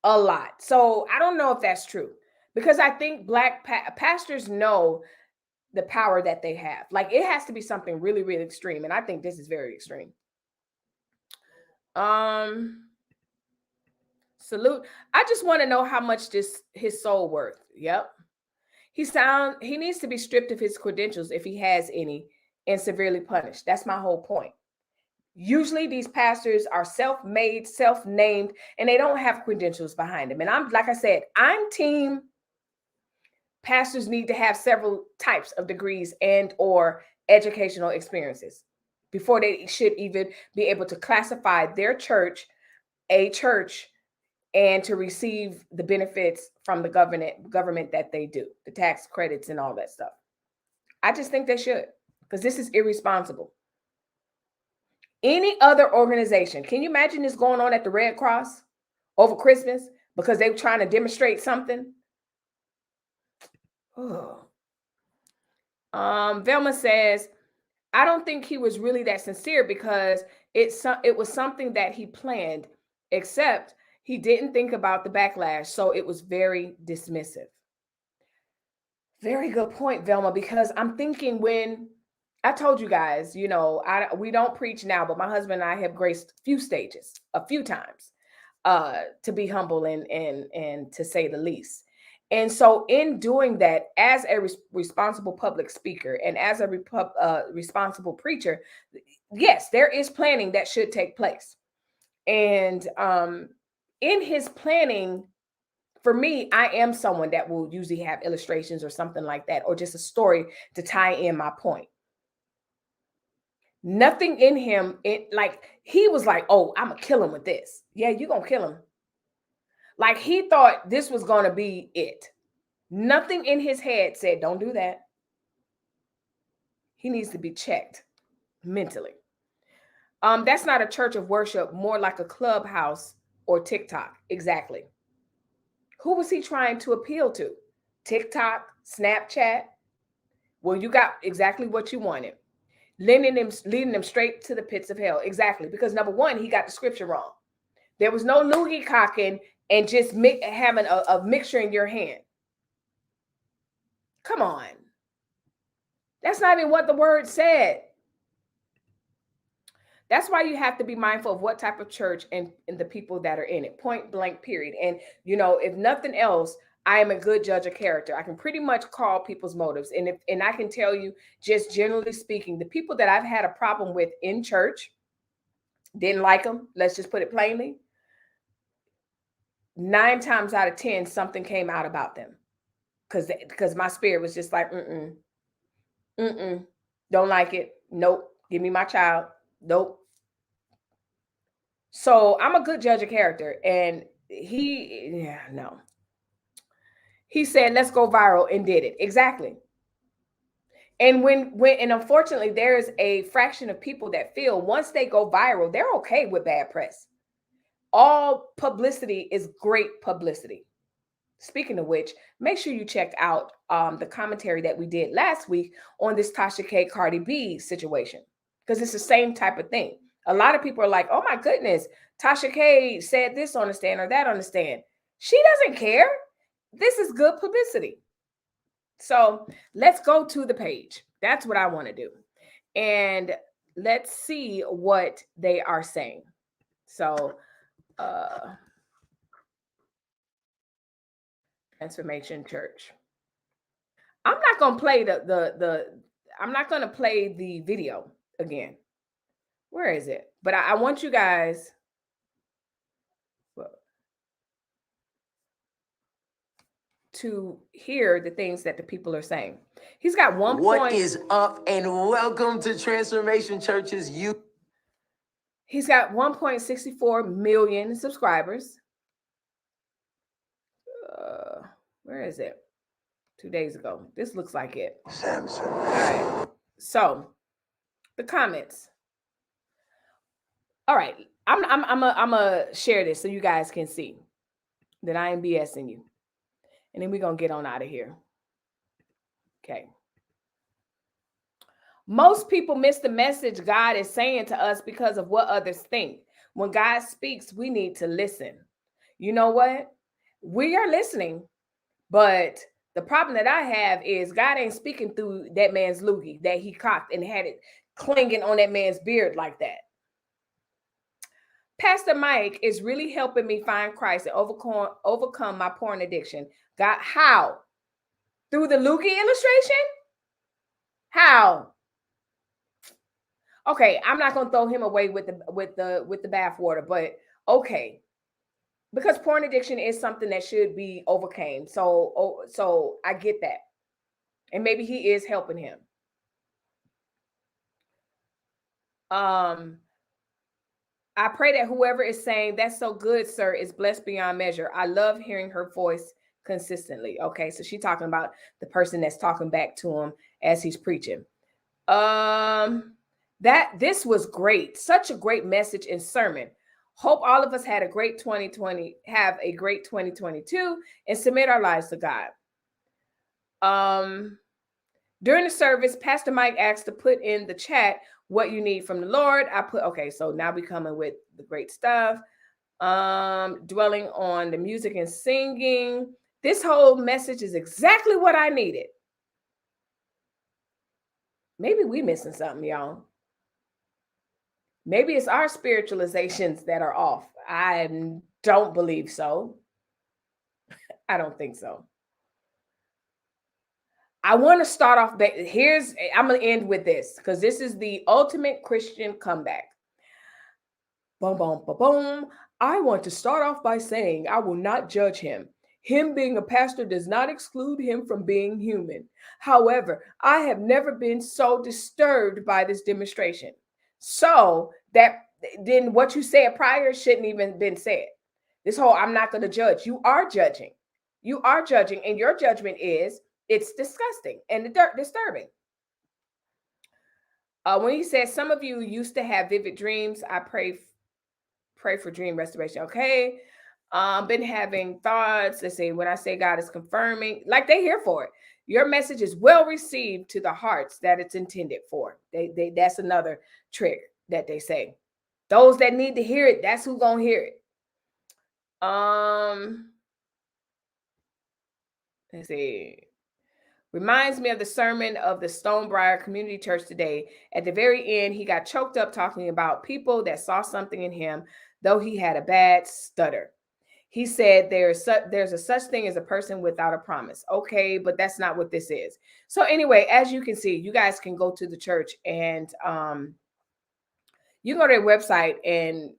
S1: A lot. So I don't know if that's true, because I think black pastors know the power that they have. Like, it has to be something really, really extreme. And I think this is very extreme. Salute. I just want to know how much his soul worth. Yep. He needs to be stripped of his credentials, if he has any, and severely punished. That's my whole point. Usually these pastors are self-made, self-named, and they don't have credentials behind them. And I'm team pastors need to have several types of degrees and or educational experiences before they should even be able to classify their church a church and to receive the benefits from the government that they do, the tax credits and all that stuff. I just think they should, because this is irresponsible. Any other organization, can you imagine this going on at the Red Cross over Christmas because they were trying to demonstrate something? Oh. Velma says, I don't think he was really that sincere, because it was something that he planned, except he didn't think about the backlash, so it was very dismissive. Very good point, Velma, because I'm thinking, when I told you guys, we don't preach now, but my husband and I have graced a few stages, a few times, to be humble and to say the least. And so in doing that, as a responsible public speaker and as a responsible preacher, yes, there is planning that should take place. And in his planning, for me, I am someone that will usually have illustrations or something like that, or just a story to tie in my point. Nothing in him, he was like, oh, I'm gonna kill him with this. Yeah, you're gonna kill him. Like, he thought this was gonna be it. Nothing in his head said, don't do that. He needs to be checked mentally. That's not a church of worship, more like a clubhouse or TikTok. Exactly. Who was he trying to appeal to? TikTok, Snapchat? Well, you got exactly what you wanted. Leading them straight to the pits of hell. Exactly. Because number one, he got the scripture wrong. There was no loogie cocking and just having a mixture in your hand. Come on. That's not even what the word said. That's why you have to be mindful of what type of church and the people that are in it. Point blank, period. And, if nothing else, I am a good judge of character. I can pretty much call people's motives. And I can tell you, just generally speaking, the people that I've had a problem with in church, didn't like them. Let's just put it plainly. 9 times out of 10, something came out about them. Because my spirit was just like, don't like it. Nope. Give me my child. Nope. So I'm a good judge of character. And no. He said, let's go viral, and did it. Exactly. And and unfortunately, there's a fraction of people that feel once they go viral, they're okay with bad press. All publicity is great publicity. Speaking of which, make sure you check out the commentary that we did last week on this Tasha K. Cardi B situation, because it's the same type of thing. A lot of people are like, oh my goodness, Tasha K said this on the stand or that on the stand. She doesn't care. This is good publicity. So let's go to the page. That's what I want to do. And let's see what they are saying. So, Transformation Church. I'm not going to play I'm not going to play the video again. Where is it? But I want you guys to hear the things that the people are saying. He's got one
S3: What
S1: point.
S3: is up, and welcome to Transformation Church's
S1: He's got 1.64 million subscribers. Where is it? 2 days ago. This looks like it.
S3: Samson.
S1: All right. So the comments. All right. I'm gonna share this so you guys can see that I ain't BSing you. And then we're gonna get on out of here. Okay. Most people miss the message God is saying to us because of what others think. When God speaks, we need to listen. You know what? We are listening, but the problem that I have is God ain't speaking through that man's loogie that he cocked and had it clinging on that man's beard like that. Pastor Mike is really helping me find Christ and overcome my porn addiction. God, how? Through the loogie illustration? How? Okay, I'm not gonna throw him away with the bathwater, but okay, because porn addiction is something that should be overcame. So I get that, and maybe he is helping him. I pray that whoever is saying that's so good, sir, is blessed beyond measure. I love hearing her voice consistently. Okay, so she's talking about the person that's talking back to him as he's preaching. That this was great. Such a great message and sermon. Hope all of us had a great 2020, have a great 2022, and submit our lives to God. During the service, Pastor Mike asked to put in the chat what you need from the Lord. I put, okay, so now we coming with the great stuff. Dwelling on the music and singing. This whole message is exactly what I needed. Maybe we missing something, y'all. Maybe it's our spiritualizations that are off. I don't believe so. I don't think so. I want to start off. I'm going to end with this because this is the ultimate Christian comeback. Boom, boom, boom, boom. I want to start off by saying I will not judge him. Him being a pastor does not exclude him from being human. However, I have never been so disturbed by this demonstration. So that then what you said prior shouldn't even been said. This whole I'm not going to judge. You are judging. You are judging, and your judgment is it's disgusting and disturbing. When he says some of you used to have vivid dreams, I pray for dream restoration. Okay. Been having thoughts. Let's see, when I say God is confirming, like they're here for it. Your message is well received to the hearts that it's intended for. That's another trick that they say. Those that need to hear it, that's who's gonna hear it. Let's see. Reminds me of the sermon of the Stonebriar Community Church today. At the very end, he got choked up talking about people that saw something in him, though he had a bad stutter. He said there's a such thing as a person without a promise. Okay, but that's not what this is. So anyway, as you can see, you guys can go to the church and you go to their website and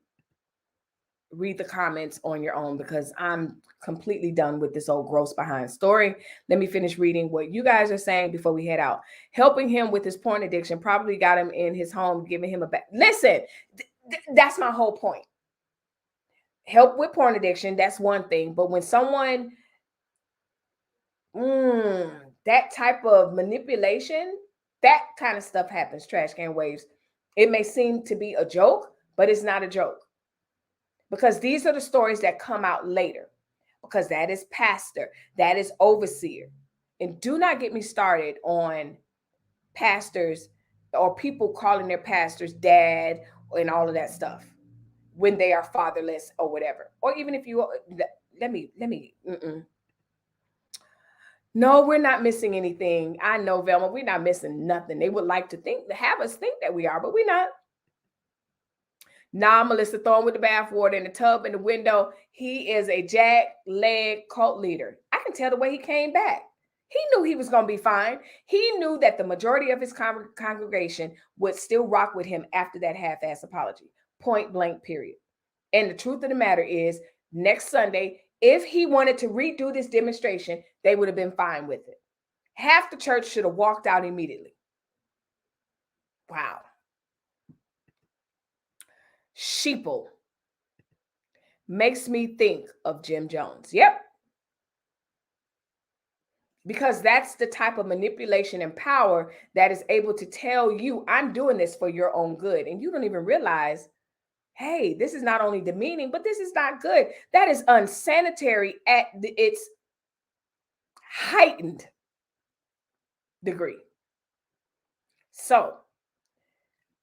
S1: read the comments on your own because I'm completely done with this old gross behind story. Let me finish reading what you guys are saying before we head out. Helping him with his porn addiction probably got him in his home, giving him a back. Listen, that's my whole point. Help with porn addiction, that's one thing. But when someone, that type of manipulation, that kind of stuff happens, trash can waves. It may seem to be a joke, but it's not a joke. Because these are the stories that come out later. Because that is pastor, that is overseer. And do not get me started on pastors or people calling their pastors dad and all of that stuff when they are fatherless or whatever. Or even if you, let me. No, we're not missing anything. I know, Velma, we're not missing nothing. They would like to have us think that we are, but we're not. Nah, Melissa, throw him with the bathwater in the tub in the window. He is a jack-leg cult leader. I can tell the way he came back. He knew he was going to be fine. He knew that the majority of his congregation would still rock with him after that half-ass apology. Point blank, period. And the truth of the matter is, next Sunday, if he wanted to redo this demonstration, they would have been fine with it. Half the church should have walked out immediately. Wow. Sheeple makes me think of Jim Jones. Yep. because that's the type of manipulation and power that is able to tell you, I'm doing this for your own good. And you don't even realize, hey, this is not only demeaning, but this is not good. That is unsanitary at its heightened degree. So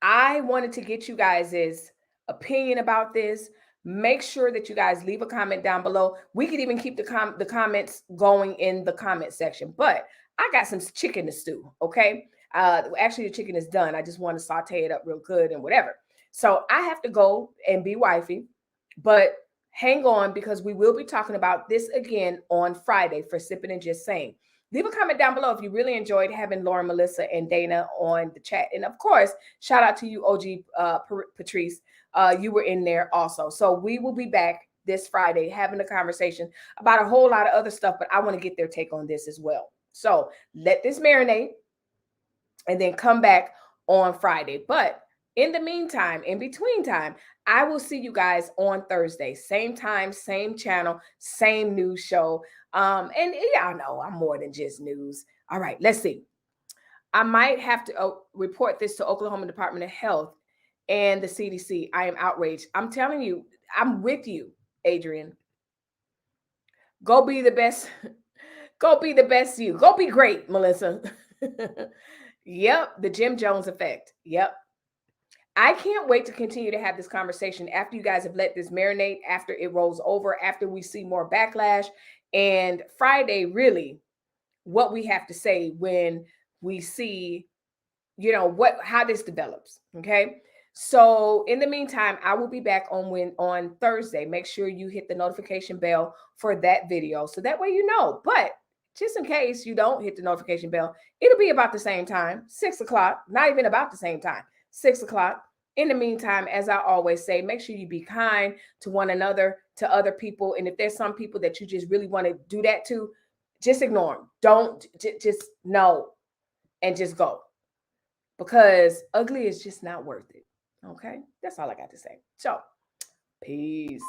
S1: I wanted to get you guys' opinion about this. Make sure that you guys leave a comment down below. We could even keep the comments going in the comment section, but I got some chicken to stew, okay? Actually, the chicken is done. I just want to saute it up real good and whatever. So I have to go and be wifey, but hang on because we will be talking about this again on Friday for Sipping and Just Saying. Leave a comment down below if you really enjoyed having Lauren, Melissa, and Dana on the chat. And of course, shout out to you, OG Patrice. You were in there also. So we will be back this Friday having a conversation about a whole lot of other stuff, but I want to get their take on this as well. So let this marinate and then come back on Friday. But in the meantime, in between time, I will see you guys on Thursday. Same time, same channel, same news show. And y'all know I'm more than just news. All right, let's see. I might have to report this to Oklahoma Department of Health and the CDC. I am outraged. I'm telling you, I'm with you, Adrian. Go be the best. Go be the best you. Go be great, Melissa. Yep, the Jim Jones effect. Yep. I can't wait to continue to have this conversation after you guys have let this marinate, after it rolls over, after we see more backlash. And Friday, really, what we have to say when we see, you know, how this develops. Okay. So in the meantime, I will be back on Thursday. Make sure you hit the notification bell for that video. So that way you know. But just in case you don't hit the notification bell, it'll be about the same time, 6 o'clock, not even about the same time, 6 o'clock. In the meantime, as I always say, make sure you be kind to one another, to other people. And if there's some people that you just really want to do that to, just ignore them. Don't just no, and just go. Because ugly is just not worth it. Okay? That's all I got to say. So, peace.